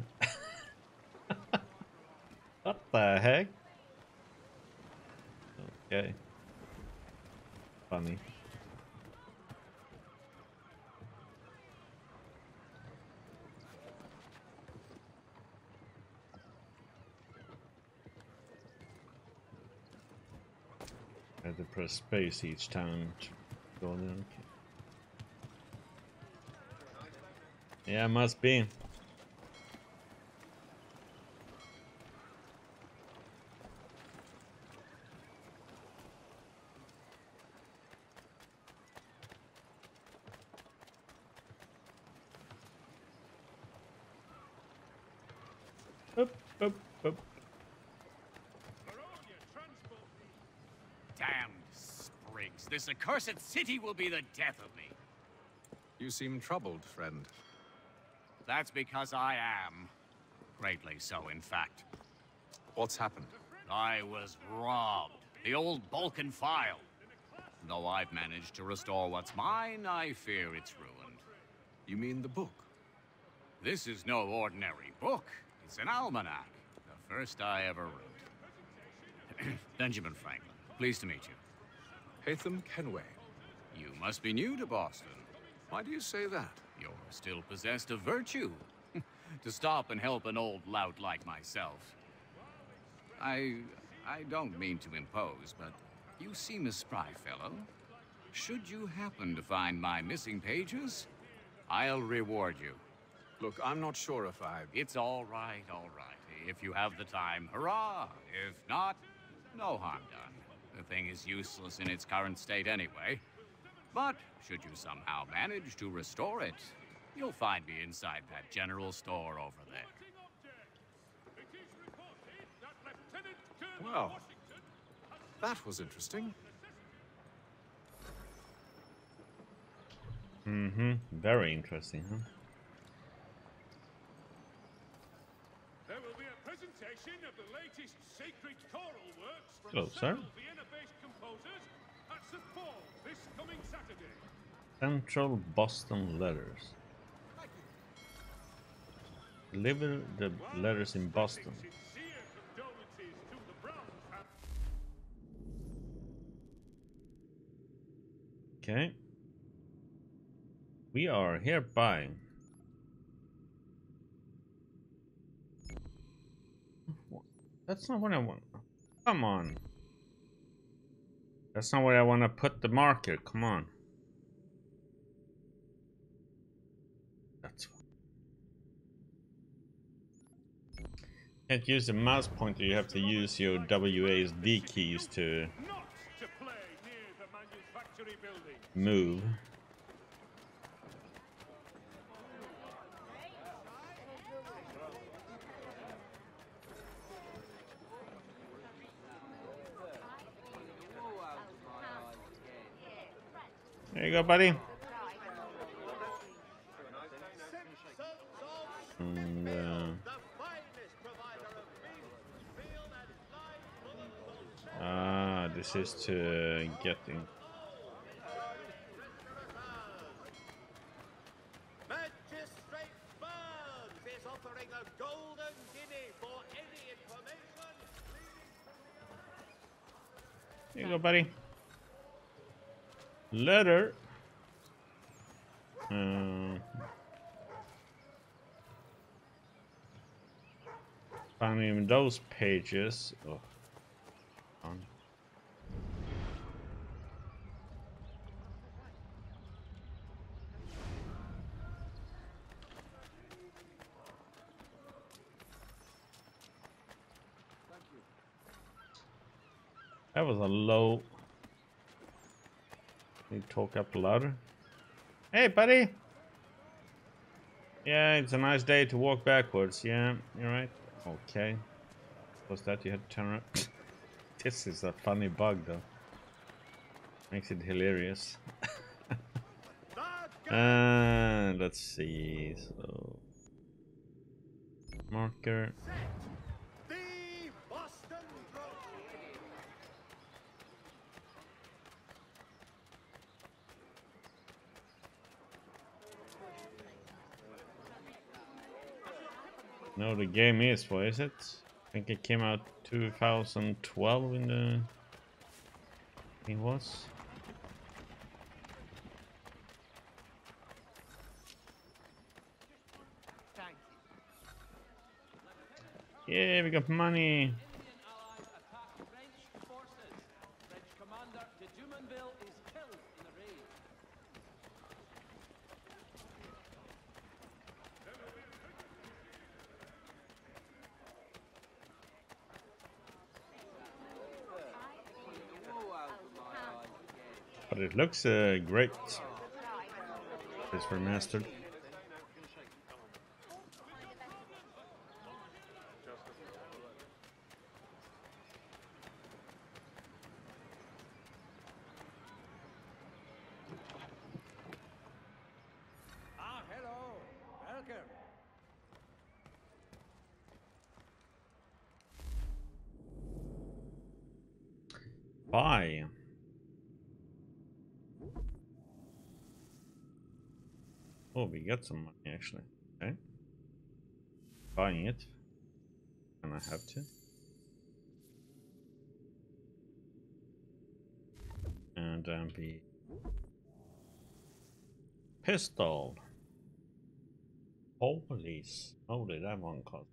What the heck? Okay. Funny. I had to press space each time to go in. Yeah, must be. Up, up, up. Damned sprigs. This accursed city will be the death of me. You seem troubled, friend. That's because I am. Greatly so, in fact. What's happened? I was robbed. The old Balkan file. Though I've managed to restore what's mine, I fear it's ruined. You mean the book? This is no ordinary book. It's an almanac. The first I ever wrote. Benjamin Franklin. Pleased to meet you. Hatham Kenway. You must be new to Boston. Why do you say that? You're still possessed of virtue. To stop and help an old lout like myself. I don't mean to impose, but you seem a spry fellow. Should you happen to find my missing pages, I'll reward you. Look, I'm not sure if I... It's all right, all right. If you have the time, hurrah! If not, no harm done. The thing is useless in its current state anyway. But should you somehow manage to restore it, you'll find me inside that general store over there. Well, that was interesting. Mm-hmm. Very interesting, huh? There will be a presentation of the latest sacred choral works from Hello, several sir. Vienna-based composers at St. Paul this coming Saturday. Central Boston Letters. Deliver the letters in Boston. Sincere condolences to the Browns family. Okay. We are hereby That's not what I want. Come on. That's not where I want to put the marker. Come on. That's can't use the mouse pointer. You have to use your WASD keys to move. There you go, buddy. And, this is to get in. Magistrate Burns is offering a golden guinea for any information. There you go, buddy. Letter. Finding those pages. Oh. On. That was a low. You talk up louder. Hey, buddy. Yeah, it's a nice day to walk backwards. Yeah, you're right. Okay. What's that? You had to turn around. This is a funny bug, though. Makes it hilarious. Let's see. So, marker. No, the game is, what is it? I think it came out 2012 in the... It was. Yeah, we got money. But it looks great. It's remastered. Hello. Welcome. Bye. Oh, we got some money actually. Okay. Buying it. And I have to. And be pistol. Holy smoly, that one cost.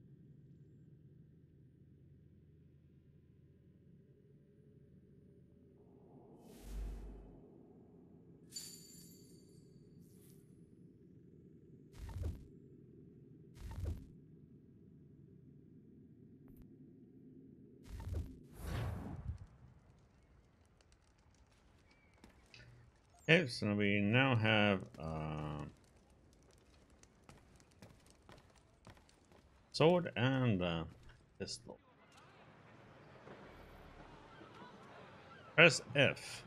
Okay, so we now have sword and pistol. Press F.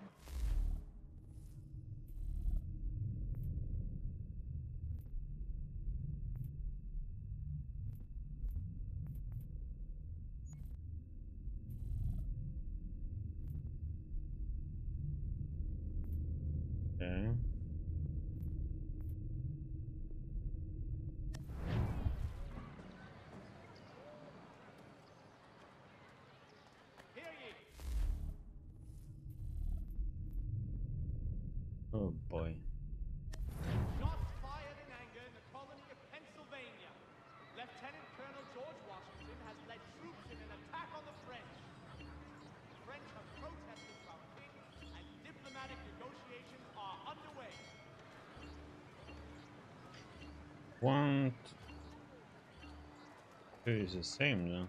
Okay. Oh boy. Shots fired in anger in the colony of Pennsylvania. Lieutenant Colonel George Washington has led troops in an attack on the French. The French have protested to our king, and diplomatic negotiations are underway. One, two is the same though.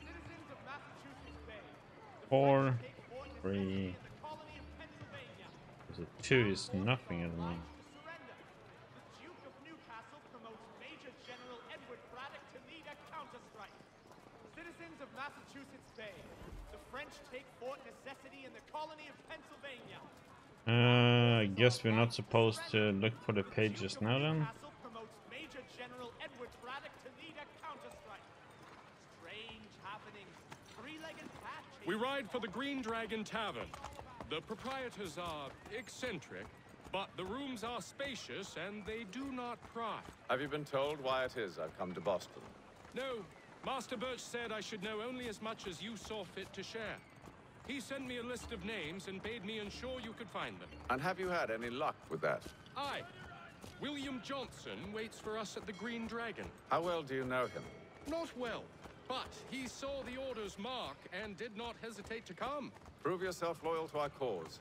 Citizens of Massachusetts Bay. 4, 3. So 2 is nothing at the moment. The Duke of Newcastle promotes Major General Edward Braddock to lead a counterstrike. Citizens of Massachusetts Bay. The French take Fort Necessity in the colony of Pennsylvania. I guess we're not supposed to look for the pages now then. Newcastle promotes Major General Edward Braddock to lead a counterstrike. Strange happenings. Three-legged cat. We ride for the Green Dragon Tavern. The proprietors are eccentric, but the rooms are spacious and they do not pry. Have you been told why it is I've come to Boston? No, Master Birch said I should know only as much as you saw fit to share. He sent me a list of names and bade me ensure you could find them. And have you had any luck with that? Aye. William Johnson waits for us at the Green Dragon. How well do you know him? Not well, but he saw the order's mark and did not hesitate to come. Prove yourself loyal to our cause,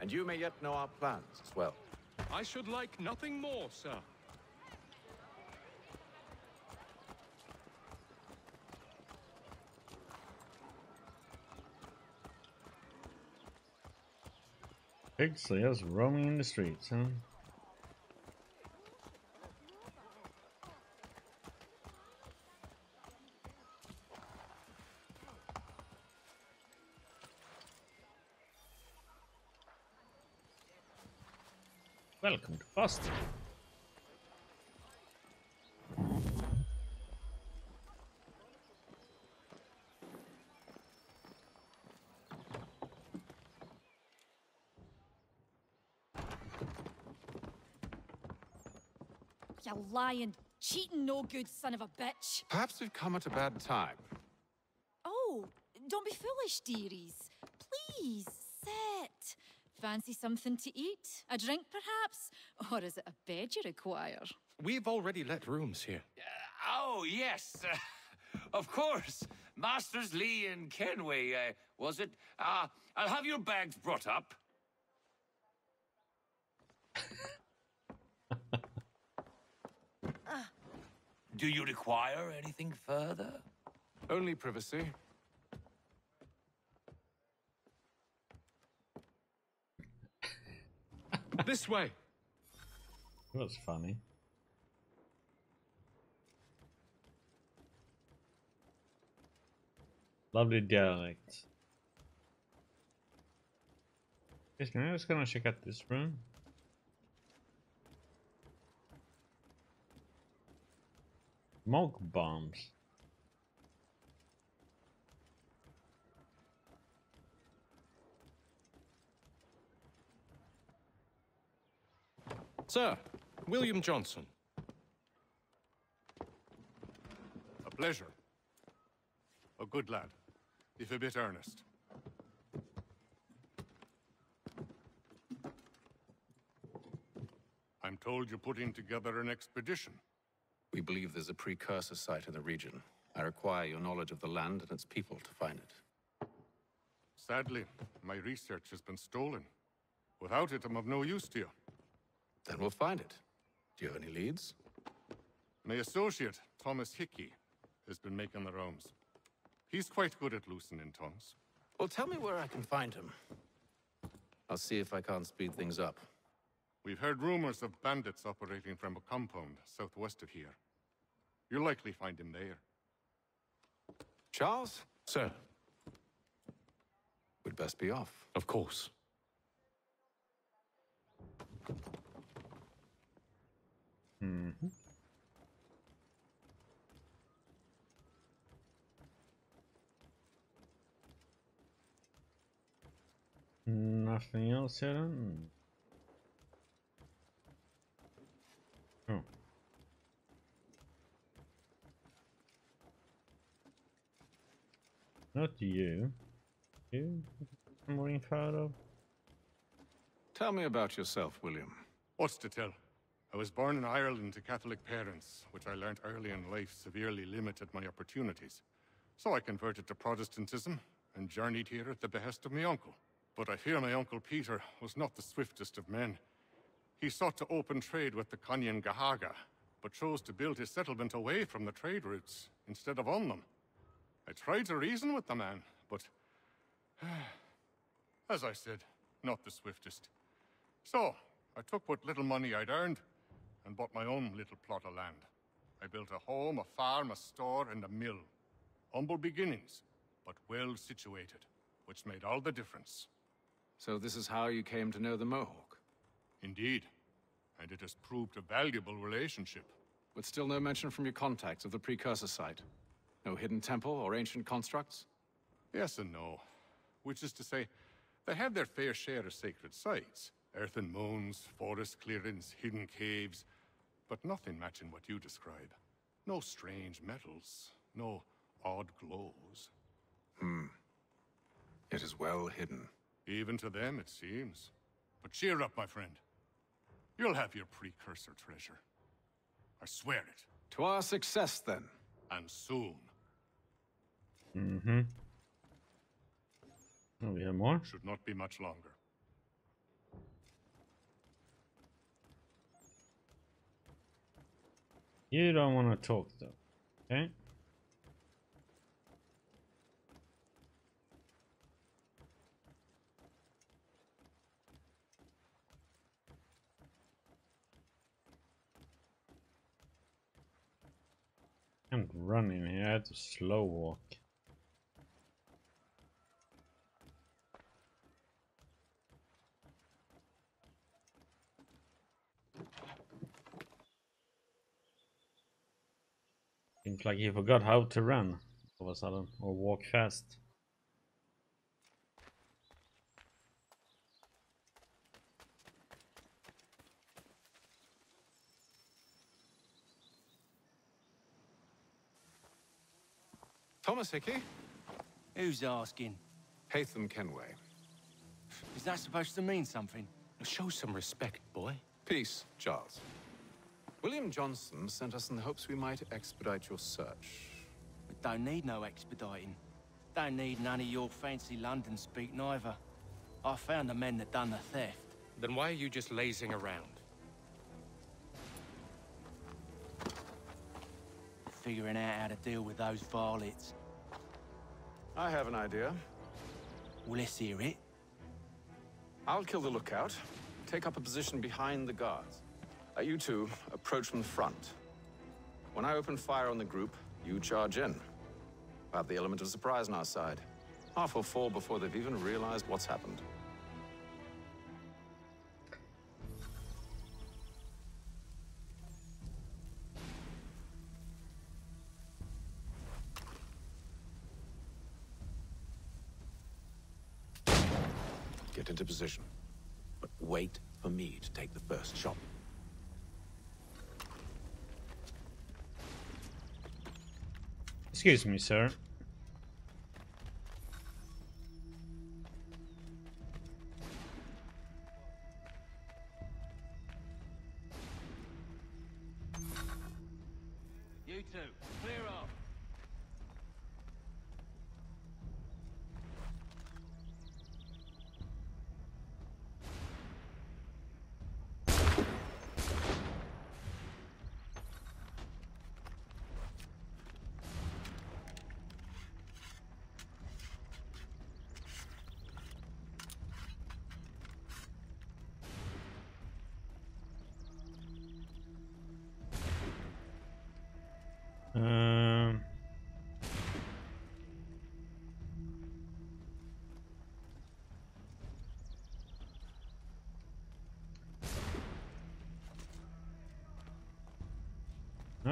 and you may yet know our plans as well. I should like nothing more, sir. Big slayers roaming in the streets, huh? Welcome to Boston. You lying, cheating, no good son of a bitch. Perhaps we've come at a bad time. Oh, don't be foolish, dearies. Please, sit. Fancy something to eat? A drink, perhaps? Or is it a bed you require? We've already let rooms here. Oh, yes. Of course. Masters Lee and Kenway, was it? I'll have your bags brought up. Do you require anything further? Only privacy. This way. That was funny. Lovely dialect. Yes, I'm just gonna check out this room. Smoke bombs. Sir, William Johnson. A pleasure. A good lad, if a bit earnest. I'm told you're putting together an expedition. We believe there's a precursor site in the region. I require your knowledge of the land and its people to find it. Sadly, my research has been stolen. Without it, I'm of no use to you. Then we'll find it. Do you have any leads? My associate, Thomas Hickey, has been making the rounds. He's quite good at loosening tongues. Well, tell me where I can find him. I'll see if I can't speed things up. We've heard rumors of bandits operating from a compound southwest of here. You'll likely find him there. Charles? Sir. We'd best be off. Of course. Mm-hmm. Nothing else here then? Oh. Not you. You? I'm more info out of. Tell me about yourself, William. What's to tell? I was born in Ireland to Catholic parents, which I learned early in life severely limited my opportunities. So I converted to Protestantism and journeyed here at the behest of my uncle. But I fear my uncle Peter was not the swiftest of men. He sought to open trade with the Conyan Gahaga, but chose to build his settlement away from the trade routes instead of on them. I tried to reason with the man, but as I said, not the swiftest. So, I took what little money I'd earned and bought my own little plot of land. I built a home, a farm, a store, and a mill. Humble beginnings, but well situated, which made all the difference. So this is how you came to know the Mohawk? Indeed, and it has proved a valuable relationship. But still no mention from your contacts of the precursor site? No hidden temple or ancient constructs? Yes and no. Which is to say, they have their fair share of sacred sites. Earthen mounds, forest clearings, hidden caves, but nothing matching what you describe. No strange metals, no odd glows. It is well hidden. Even to them, it seems. But cheer up, my friend. You'll have your precursor treasure. I swear it. To our success, then. And soon. Mm-hmm. Oh, we have more? Should not be much longer. You don't want to talk though, okay? I'm running here, I had to slow walk. Seems like he forgot how to run all of a sudden, or walk fast. Thomas Hickey? Who's asking? Haytham Kenway. Is that supposed to mean something? Show some respect, boy. Peace, Charles. William Johnson sent us in the hopes we might expedite your search. We don't need no expediting. Don't need none of your fancy London speak neither. I found the men that done the theft. Then why are you just lazing around? Figuring out how to deal with those varlets. I have an idea. Well, let's hear it. I'll kill the lookout, take up a position behind the guards. You two approach from the front. When I open fire on the group, you charge in. We'll have the element of surprise on our side. Half will fall before they've even realized what's happened. Get into position, but wait for me to take the first shot. Excuse me, sir. You two, clear off.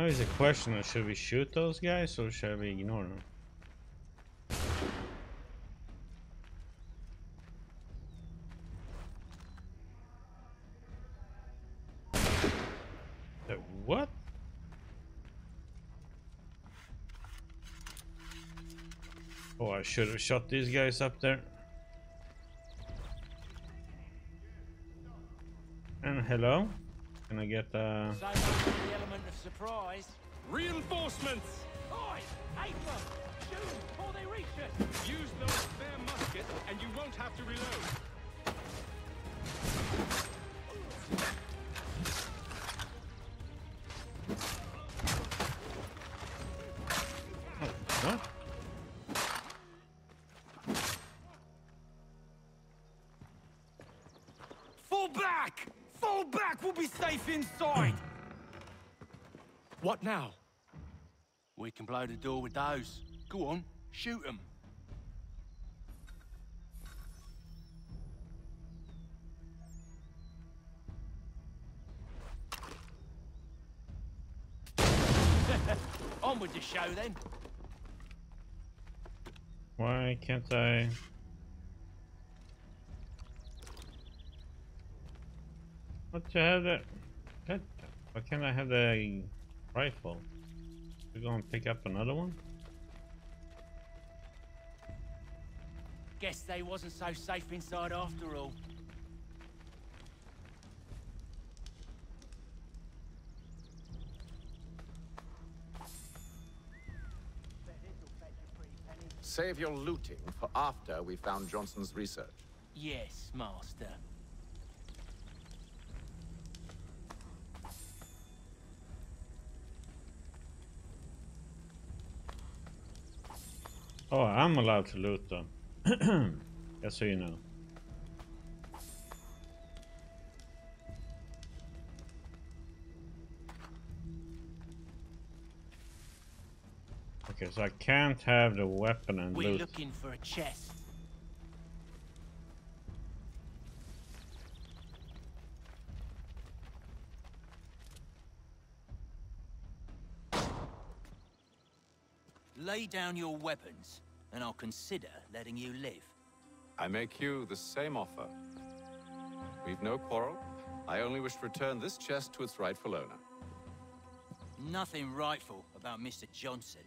Now is a question of should we shoot those guys or should we ignore them? What? Oh, I should have shot these guys up there. And hello? Can I get So much for the element of surprise. Reinforcements! Oi! Aim them! Shoot them before they reach us! Use those spare muskets and you won't have to reload. What? Fall back! Fall back! We'll be safe inside! What now? We can blow the door with those. Go on, shoot them. On with the show then. Why can't I? What to have that? Why can't I have the rifle? We're gonna pick up another one? Guess they wasn't so safe inside after all. Save your looting for after we found Johnson's research. Yes, Master. Oh, I'm allowed to loot them. Just so you know. Okay, so I can't have the weapon and We're loot. looking for a chest. Lay down your weapons, and I'll consider letting you live. I make you the same offer. We've no quarrel. I only wish to return this chest to its rightful owner. Nothing rightful about Mr. Johnson.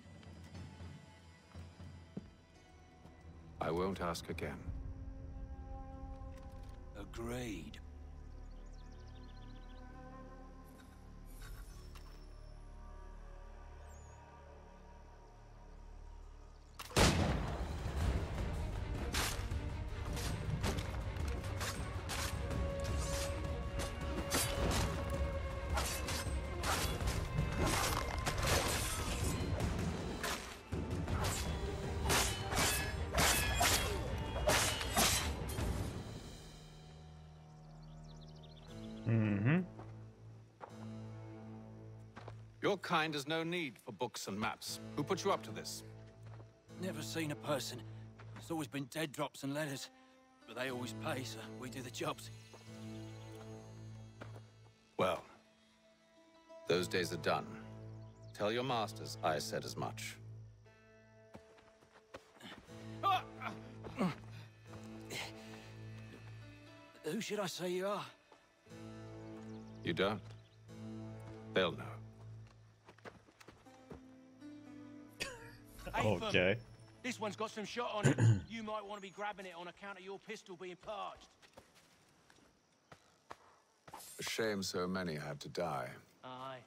I won't ask again. Agreed. Your kind has no need for books and maps. Who put you up to this? Never seen a person. It's always been dead drops and letters. But they always pay, so we do the jobs. Well, those days are done. Tell your masters I said as much. Who should I say you are? You don't? They'll know. Okay. This one's got some shot on it. You might want to be grabbing it on account of your pistol being parched. A shame so many had to die. Aye.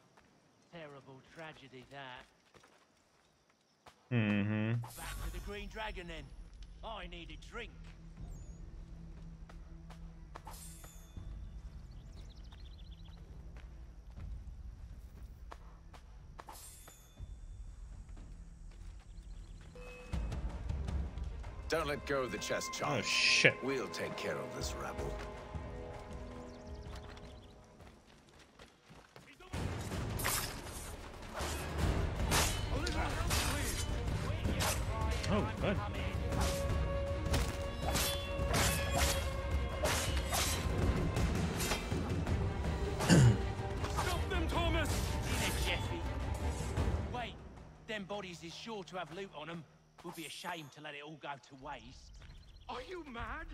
Terrible tragedy, that. Back to the Green Dragon, then. I need a drink. Don't let go of the chest, Charles. Oh, shit. We'll take care of this rabble. Oh, good. Stop them, Thomas! In it, Jeffy. is sure to have loot on them. Would be a shame to let it all go to waste. Are you mad?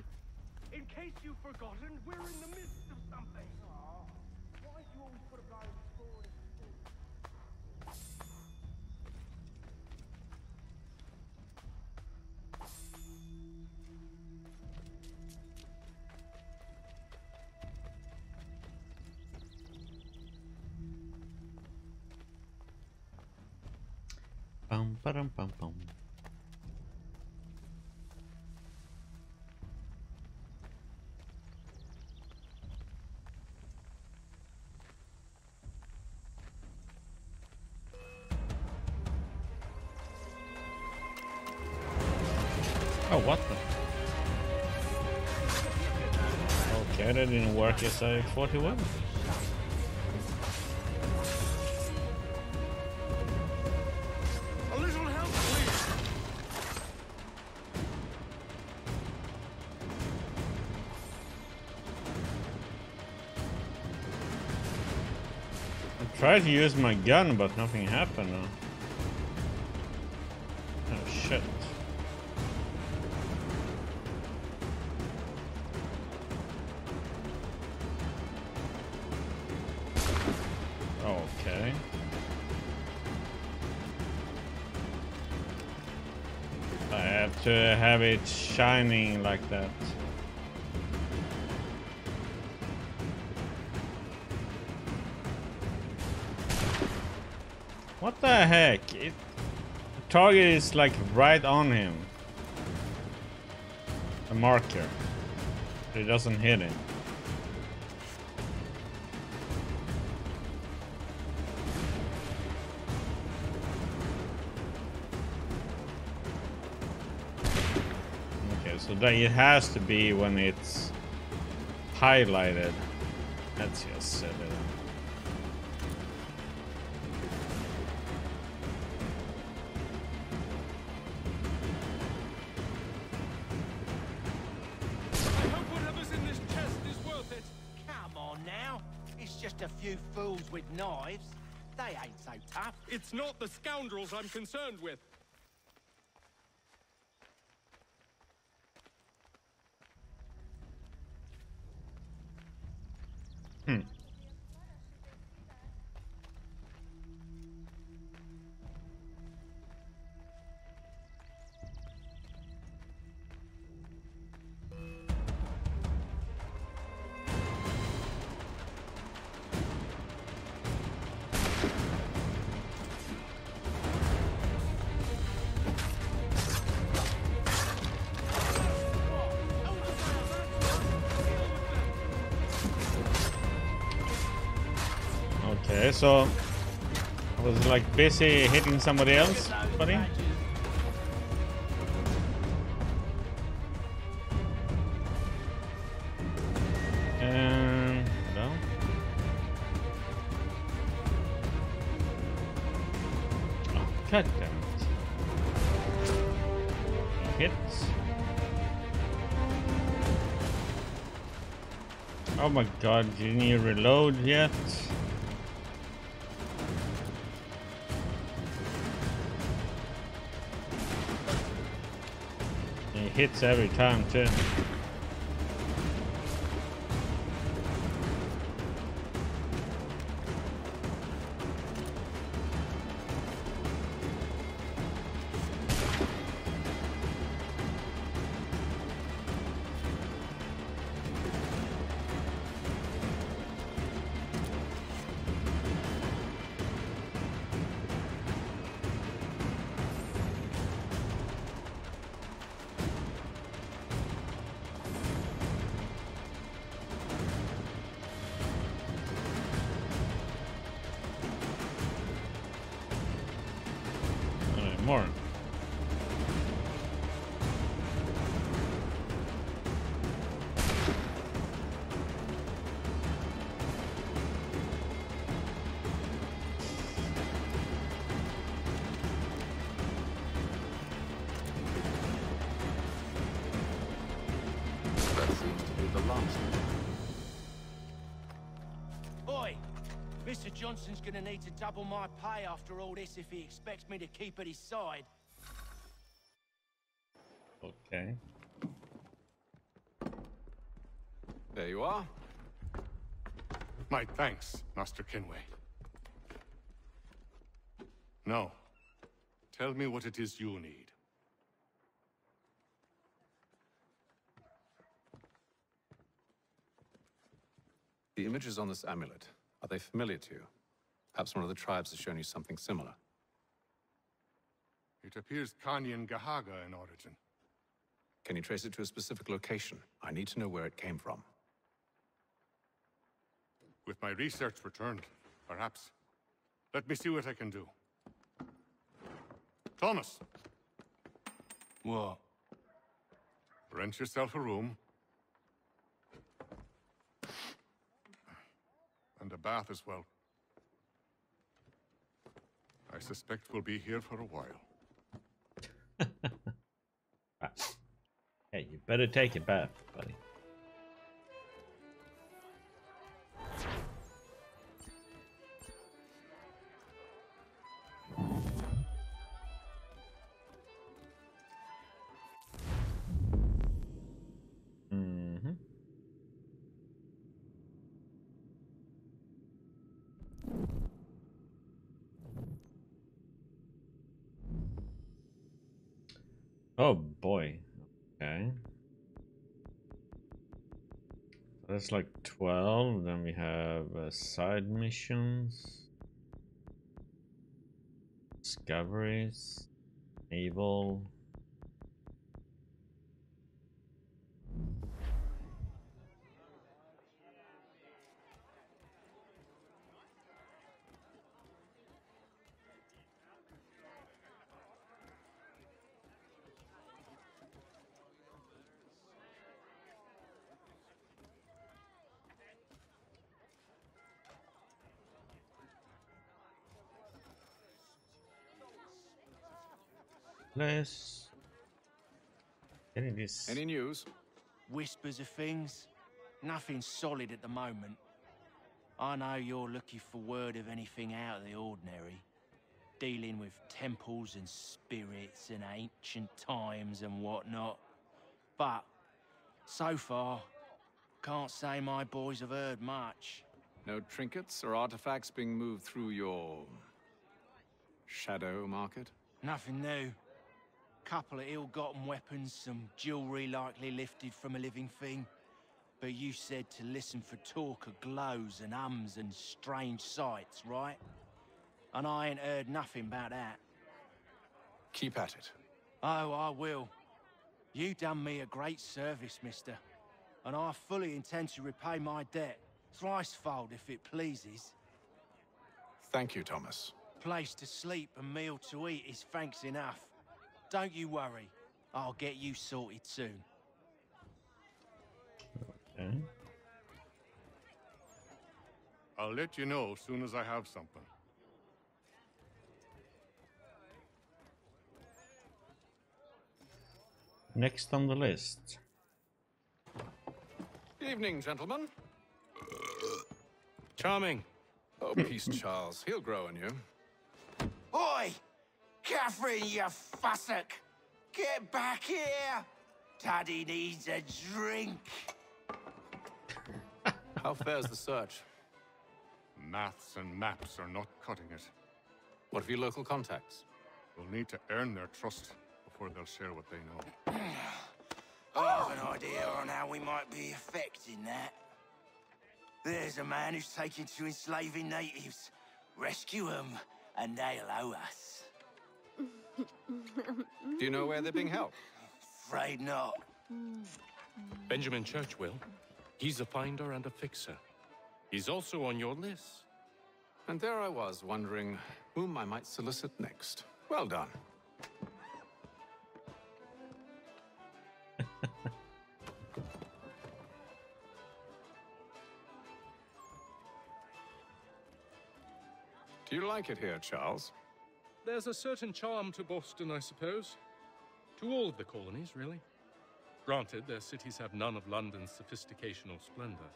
In case you've forgotten, we're in the midst of something. Oh, why do you always put a guy forward? Pum, pum, pum, pum. Oh, what the? Okay, that didn't work as I thought it would. A little help, please. I tried to use my gun, but nothing happened. Oh shit. Okay. I have to have it shining like that. What the heck? The target is like right on him. A marker. But it doesn't hit him. So that it has to be when it's highlighted. That's just silly. I hope whatever's in this chest is worth it. Come on now. It's just a few fools with knives. They ain't so tough. It's not the scoundrels I'm concerned with. Okay, so I was like busy hitting somebody else, buddy. No. Oh, god damn it. Hits. Oh my god, didn't you reload yet? It hits every time too. More. That seems to be the last. Oi! Mr. Johnson's gonna need to double my pay after all this if he expects me to keep at his side. Okay. There you are. My thanks, Master Kinway. Now, tell me what it is you need. The images on this amulet, are they familiar to you? Perhaps one of the tribes has shown you something similar. It appears Kanyan Gahaga in origin. Can you trace it to a specific location? I need to know where it came from. With my research returned, perhaps. Let me see what I can do. Thomas! What? Rent yourself a room. And a bath as well. I suspect we'll be here for a while. Hey, you better take a bath, buddy. Oh boy. Okay. That's like 12. Then we have side missions, discoveries, naval. Let's getting this. Any news? Whispers of things. Nothing solid at the moment. I know you're looking for word of anything out of the ordinary. Dealing with temples and spirits and ancient times and whatnot. But, so far, can't say my boys have heard much. No trinkets or artifacts being moved through your... shadow market? Nothing new. Couple of ill-gotten weapons, some jewelry likely lifted from a living thing. But you said to listen for talk of glows and ums and strange sights, right? And I ain't heard nothing about that. Keep at it. Oh, I will. You done me a great service, mister. And I fully intend to repay my debt. Thricefold, if it pleases. Thank you, Thomas. Place to sleep and meal to eat is thanks enough. Don't you worry. I'll get you sorted soon. Okay. I'll let you know as soon as I have something. Next on the list. Evening, gentlemen. Charming. Oh, peace, Charles. He'll grow on you. Oi! Catherine, you fussock! Get back here! Daddy needs a drink. How fares the search? Maths and maps are not cutting it. What of your local contacts? We'll need to earn their trust before they'll share what they know. I have an idea on how we might be affecting that. There's a man who's taken to enslaving natives. Rescue them, and they'll owe us. Do you know where they're being held? Afraid not. Benjamin Churchwill. He's a finder and a fixer. He's also on your list. And there I was, wondering whom I might solicit next. Well done. Do you like it here, Charles? There's a certain charm to Boston, I suppose. To all of the colonies, really. Granted, their cities have none of London's sophistication or splendor,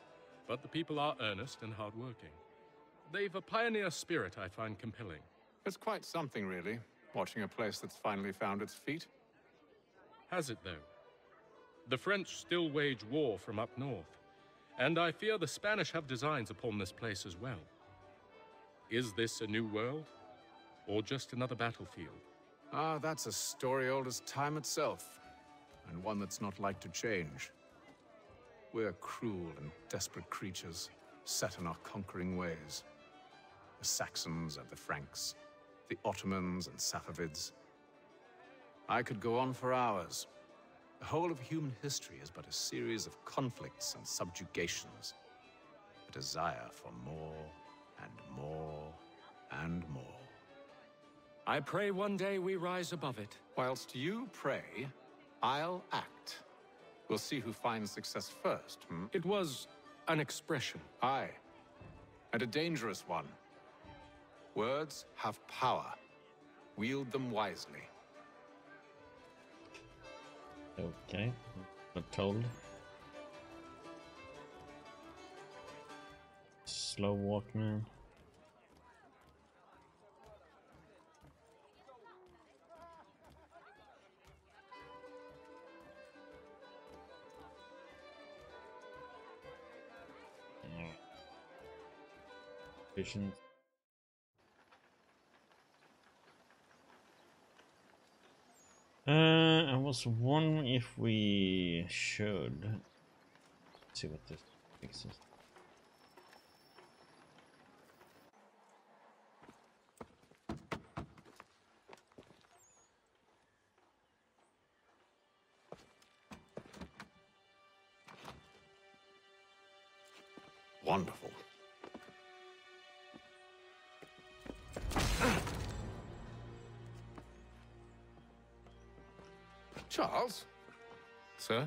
but the people are earnest and hardworking. They've a pioneer spirit I find compelling. It's quite something, really, watching a place that's finally found its feet. Has it, though? The French still wage war from up north, and I fear the Spanish have designs upon this place as well. Is this a new world, or just another battlefield? Ah, that's a story old as time itself, and one that's not like to change. We're cruel and desperate creatures, set in our conquering ways. The Saxons and the Franks, the Ottomans and Safavids. I could go on for hours. The whole of human history is but a series of conflicts and subjugations. A desire for more and more and more. I pray one day we rise above it. Whilst you pray, I'll act. We'll see who finds success first, hmm? It was an expression. Aye, and a dangerous one. Words have power. Wield them wisely. Okay, not told. Slow walk, man. Patience. I was wondering if we should see what this fixes. Wonderful. Charles? Sir?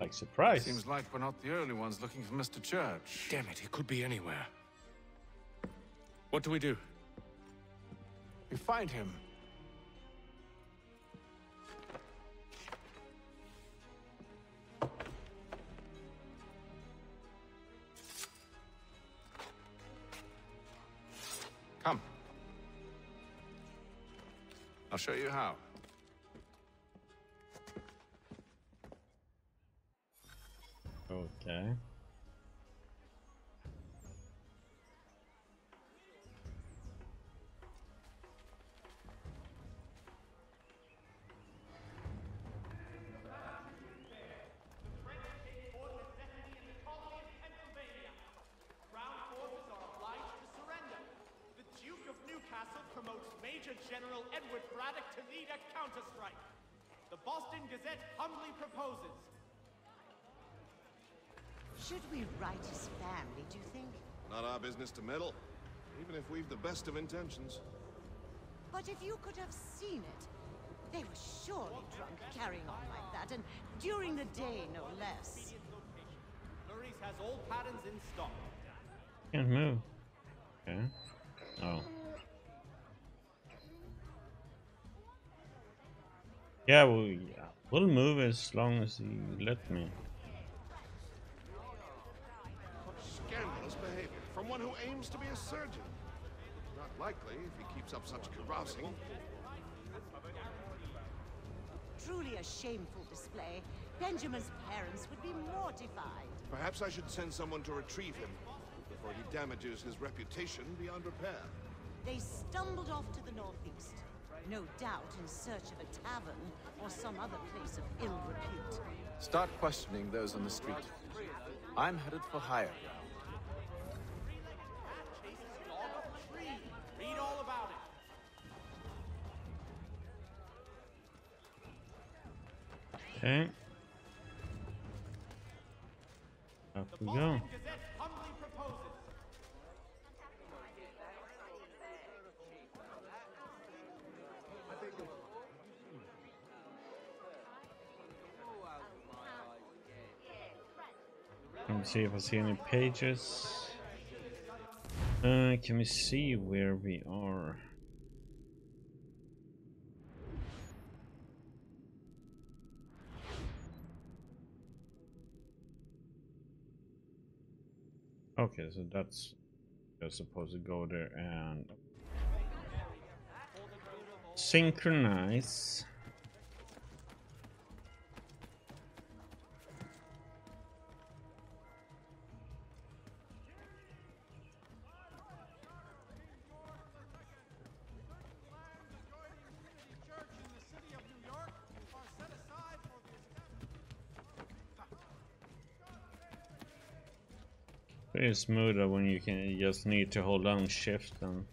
Like surprise. Seems like we're not the only ones looking for Mr. Church. Damn it, he could be anywhere. What do we do? We find him. Come. I'll show you how. Okay. Promotes Major General Edward Braddock to lead a counterstrike. The Boston Gazette humbly proposes. Should we write his family, do you think? Not our business to meddle, even if we've the best of intentions. But if you could have seen it, they were surely drunk carrying on like that, and during the day, no less. Lurie's has all patterns in stock. Can't move. Okay. Oh. Yeah, we'll move as long as you let me. Scandalous behavior from one who aims to be a surgeon. Not likely if he keeps up such carousing. Truly a shameful display. Benjamin's parents would be mortified. Perhaps I should send someone to retrieve him before he damages his reputation beyond repair. They stumbled off to the northeast. No doubt in search of a tavern or some other place of ill repute. Start questioning those on the street. I'm headed for higher ground. Read all about it. Okay. Off we go. Let me see if I see any pages. Can we see where we are? Okay, so that's you're supposed to go there and synchronize. Pretty smoother when you just need to hold down shift and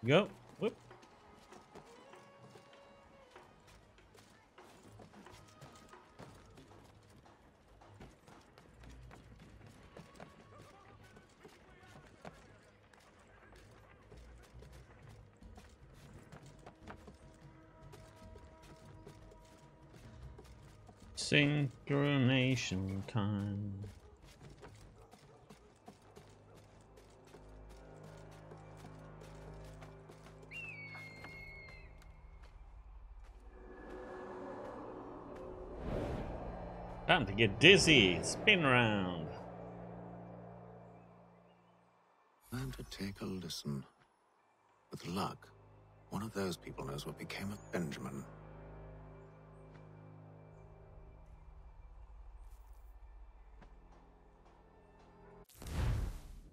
go. Whoop. Synchronization time. Time to get dizzy. Spin around. Time to take a listen. With luck, one of those people knows what became of Benjamin.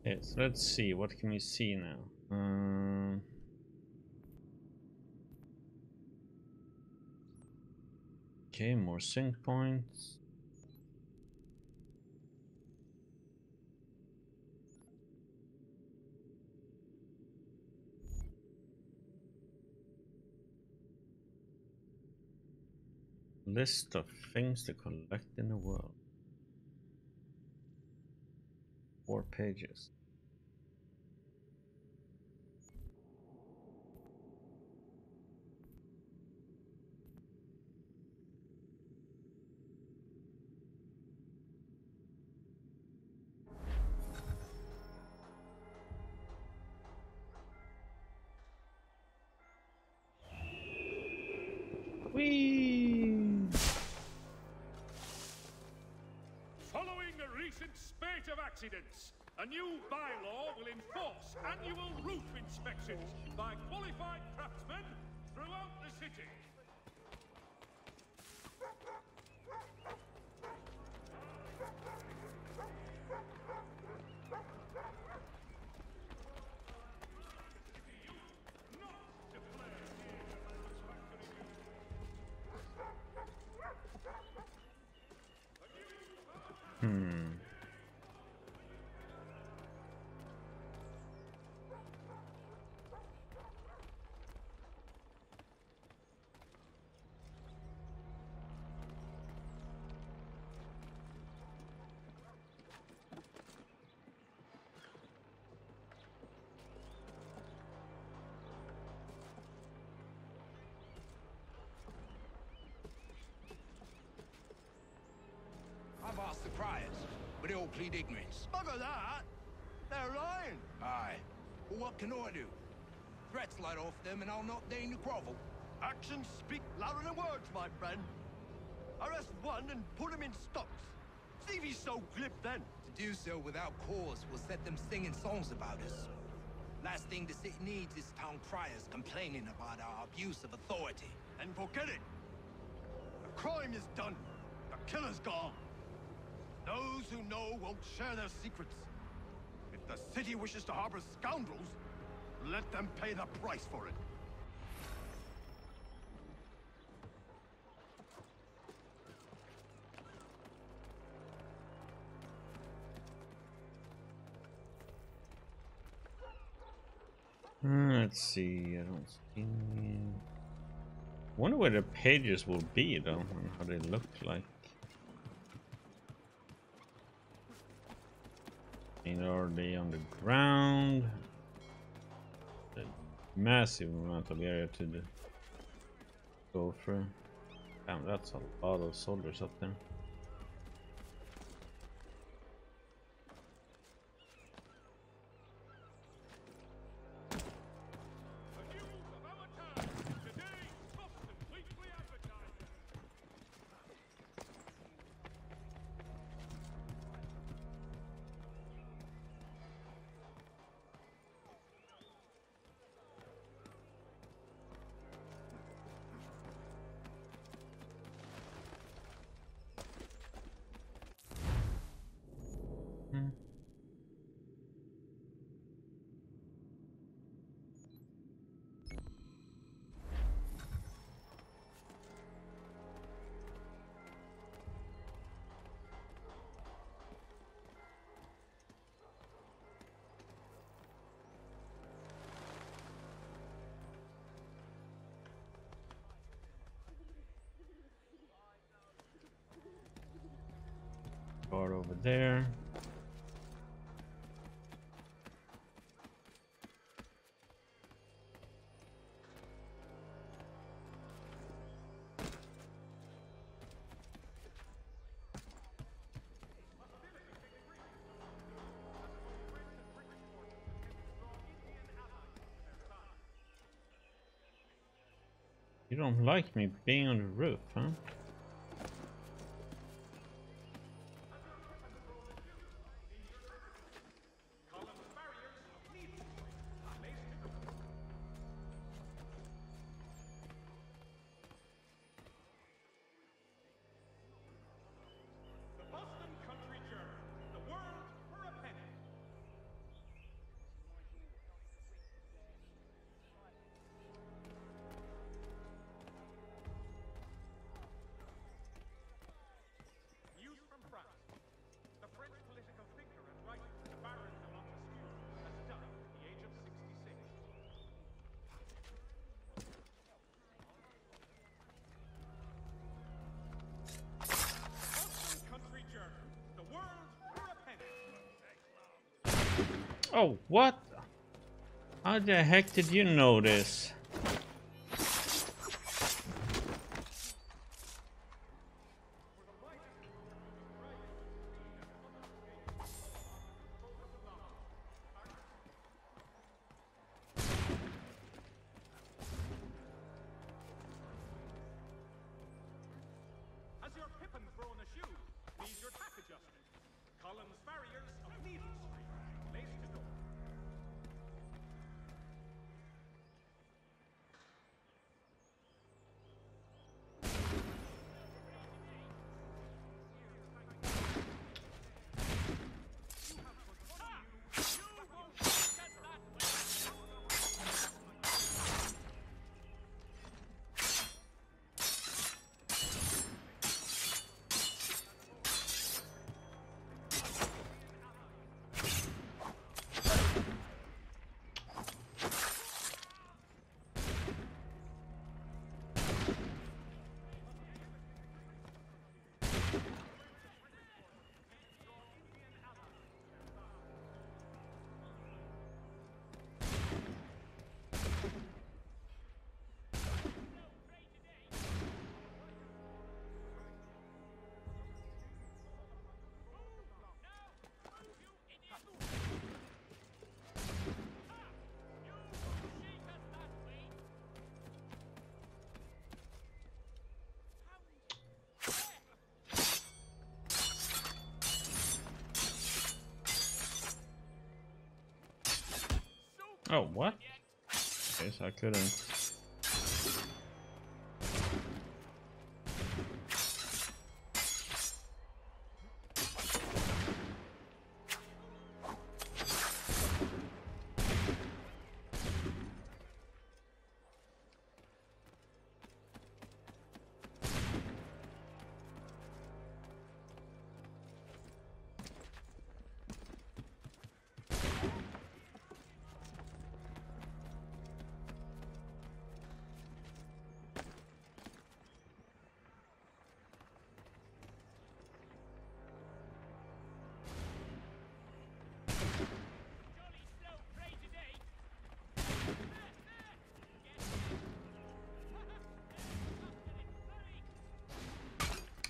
Yes, let's see. What can we see now? Okay, more sync points. List of things to collect in the world. 4 pages. Whee! Following a recent spate of accidents, a new bylaw will enforce annual roof inspections by qualified craftsmen throughout the city. I've asked the criers, but they all plead ignorance. Bugger that! They're lying! Aye. Well, what can I do? Threats light off them and I'll not deign to grovel. Actions speak louder than words, my friend. Arrest one and put him in stocks. See if he's so glib then. To do so without cause will set them singing songs about us. Last thing the city needs is town criers complaining about our abuse of authority. And forget it. The crime is done. The killer's gone. Those who know won't share their secrets. If the city wishes to harbor scoundrels, let them pay the price for it. Let's see. I don't see. Wonder where the pages will be though, and how they look like. And are they on the ground? A massive amount of area to go through. Damn, that's a lot of soldiers up there. Guard over there. You don't like me being on the roof, huh? Oh, what? How the heck did you know this? Has your pippin thrown a shoe? Needs your tack adjusted. Collins Farriers of Needle Street. Place to go. Oh, what? Guess I couldn't.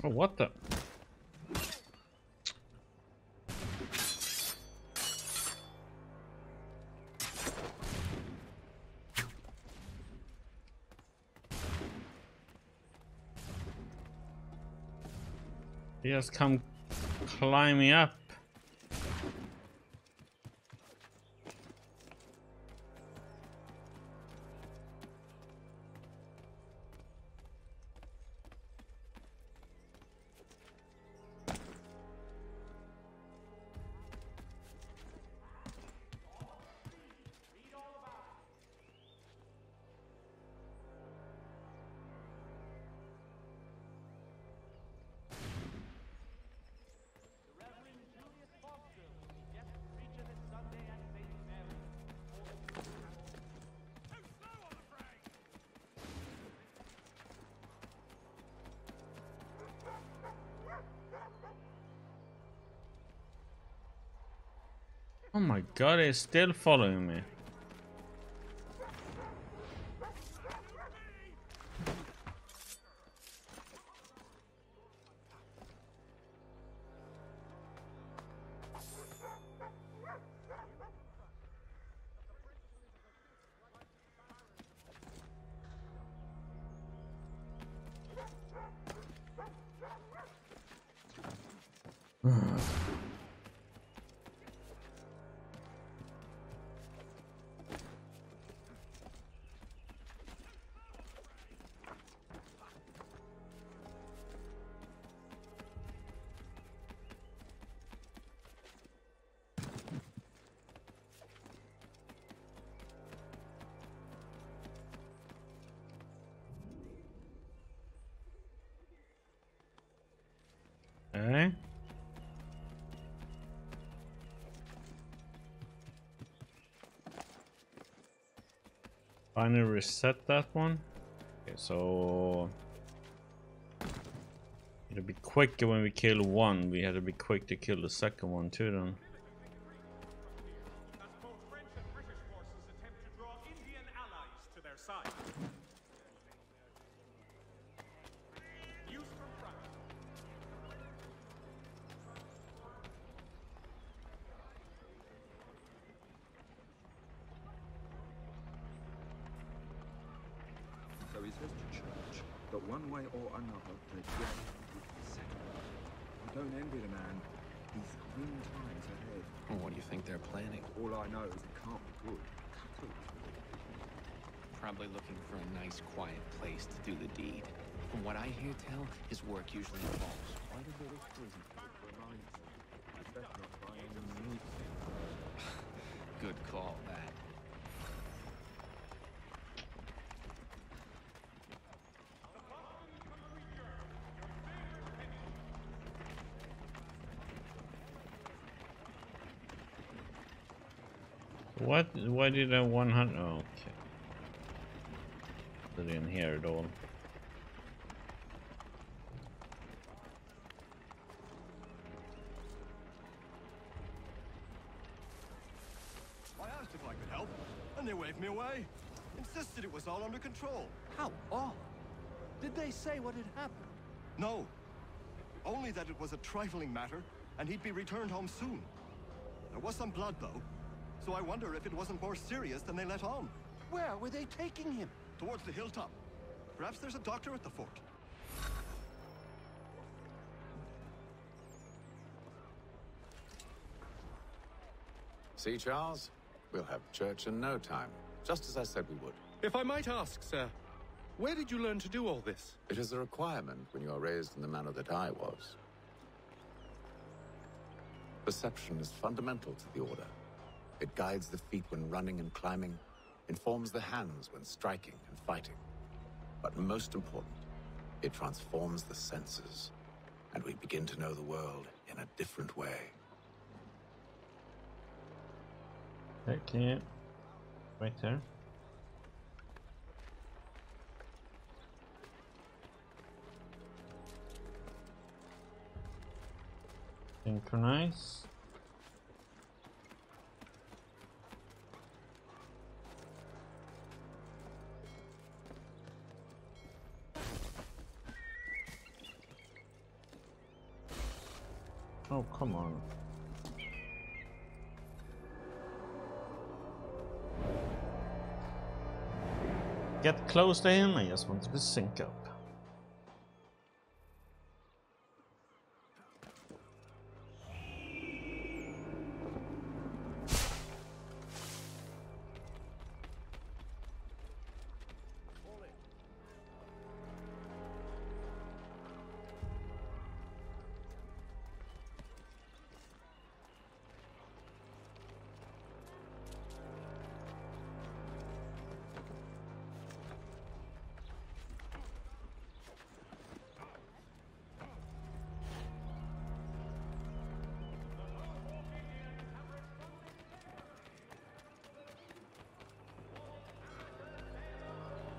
Oh, what the? He has come climbing up. Oh my god, he's still following me. Okay. Finally reset that one. Okay, so it'll be quicker when we kill one. We had to be quick to kill the second one too then. As both French and British forces attempt to draw Indian allies to their side. News from France. So he says to church that one way or another the dead would be settled. I don't envy the man. He's green times ahead. Well, what do you think they're planning? All I know is it can't be good. Probably looking for a nice, quiet place to do the deed. From what I hear tell, his work usually involves quite a bit of prison. Good call, that. What? Why did I 100? Oh, okay. Didn't hear it all. I asked if I could help, and they waved me away. Insisted it was all under control. How odd. Did they say what had happened? No. Only that it was a trifling matter, and he'd be returned home soon. There was some blood, though, so I wonder if it wasn't more serious than they let on. Where were they taking him? Towards the hilltop. Perhaps there's a doctor at the fort. See, Charles? We'll have church in no time, just as I said we would. If I might ask, sir, where did you learn to do all this? It is a requirement when you are raised in the manner that I was. Perception is fundamental to the Order. It guides the feet when running and climbing, informs the hands when striking and fighting. But most important, it transforms the senses, and we begin to know the world in a different way. Okay. Right there. Synchronize. Oh, come on. Get close to him, I just wanted to sync up.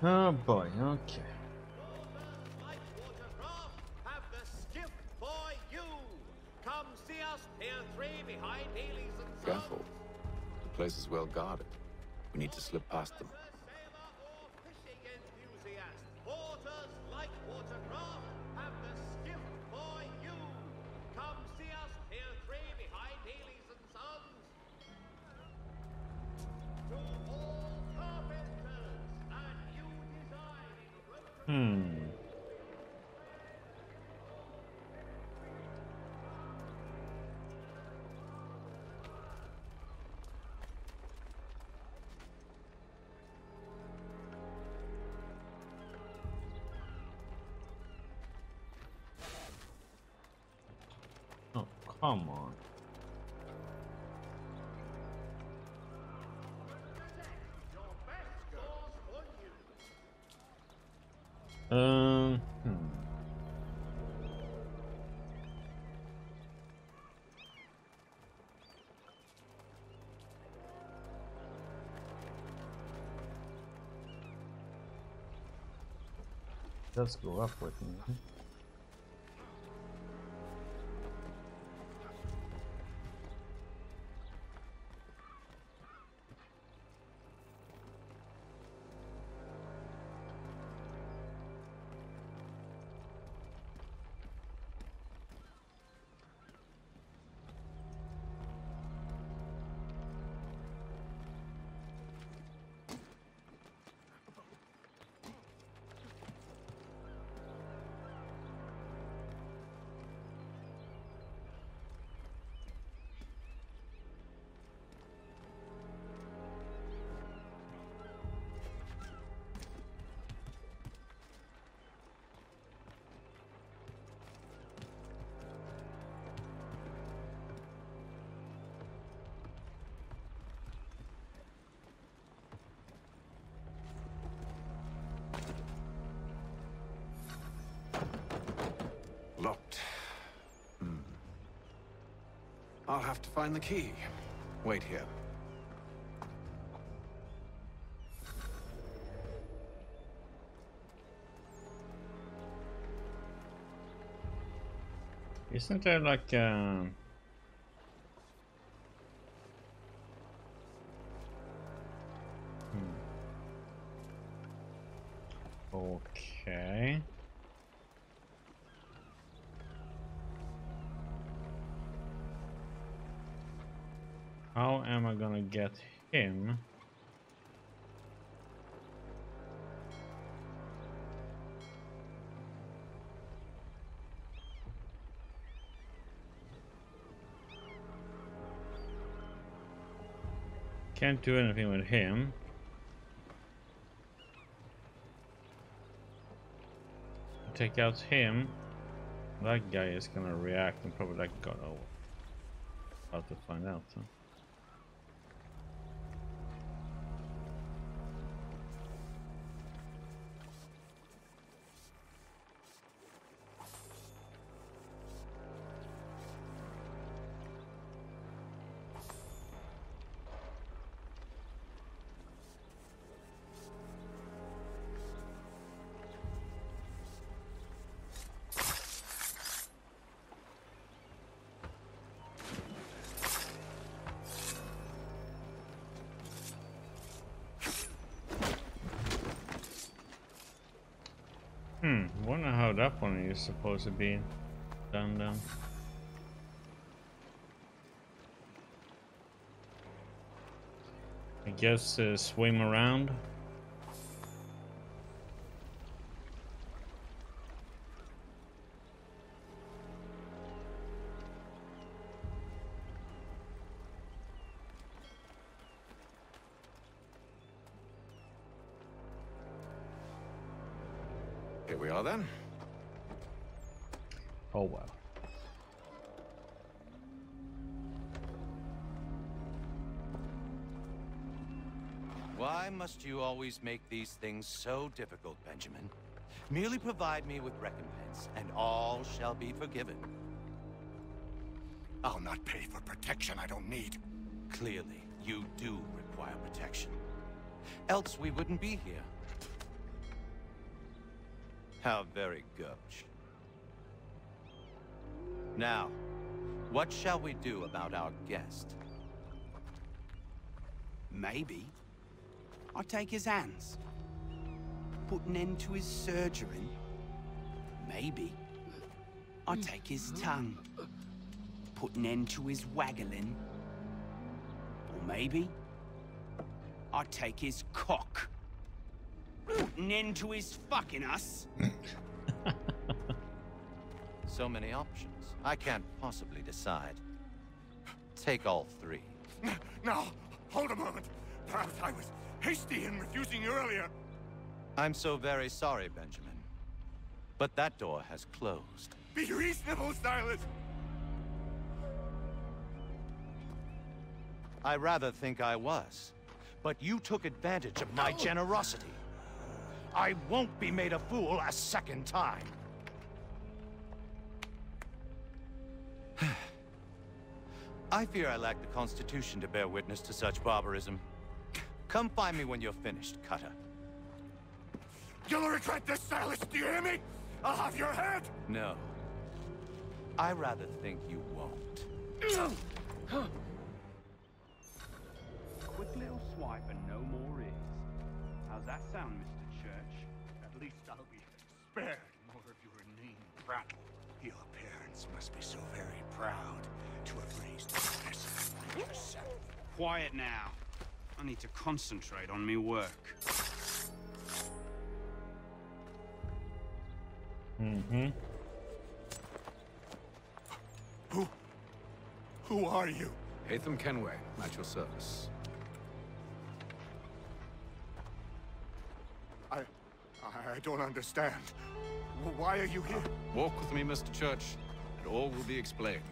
Oh boy, okay. Have the skiff for you. Come see us, Pier 3 behind Healy's and Sons. Careful. The place is well guarded. We need to slip past them. Fishing enthusiast, porters, light watercraft, have the skiff for you. Come see us, Pier 3 behind Healy's and Sons. To all carpenters, a new design in rope. Oh, come on. Let's go up with me. Locked. I'll have to find the key. Wait here. Isn't there like Okay. How am I gonna get him? Can't do anything with him. Take out him. That guy is gonna react and probably like God. Oh, how to find out? Huh? Wonder how that one is supposed to be done then. I guess swim around. Here we are then. Oh well. Why must you always make these things so difficult, Benjamin? Merely provide me with recompense, and all shall be forgiven. I'll not pay for protection I don't need. Clearly, you do require protection. Else we wouldn't be here. How very gauche. Now, what shall we do about our guest? Maybe I'll take his hands. Put an end to his surgery. Maybe I'll take his tongue. Put an end to his waggling. Or maybe I'll take his cock. Put an end to his fucking us. So many options. I can't possibly decide. Take all three. No, hold a moment. Perhaps I was hasty in refusing you earlier. I'm so very sorry, Benjamin. But that door has closed. Be reasonable, Silas. I rather think I was. But you took advantage of my generosity. I won't be made a fool a second time. I fear I lack the constitution to bear witness to such barbarism. Come find me when you're finished, Cutter. You'll regret this, Silas. Do you hear me? I'll have your head. No. I rather think you won't. Quick little swipe and no more is. How's that sound, Mr. Church? At least I'll be spared more of your inane prattle. Your parents must be so very proud to have raised this yourself. Quiet now. I need to concentrate on me work. Mm-hmm. Who are you? Hatham Kenway, at your service. I don't understand. Why are you here? Walk with me, Mr. Church, and all will be explained.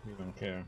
You don't care.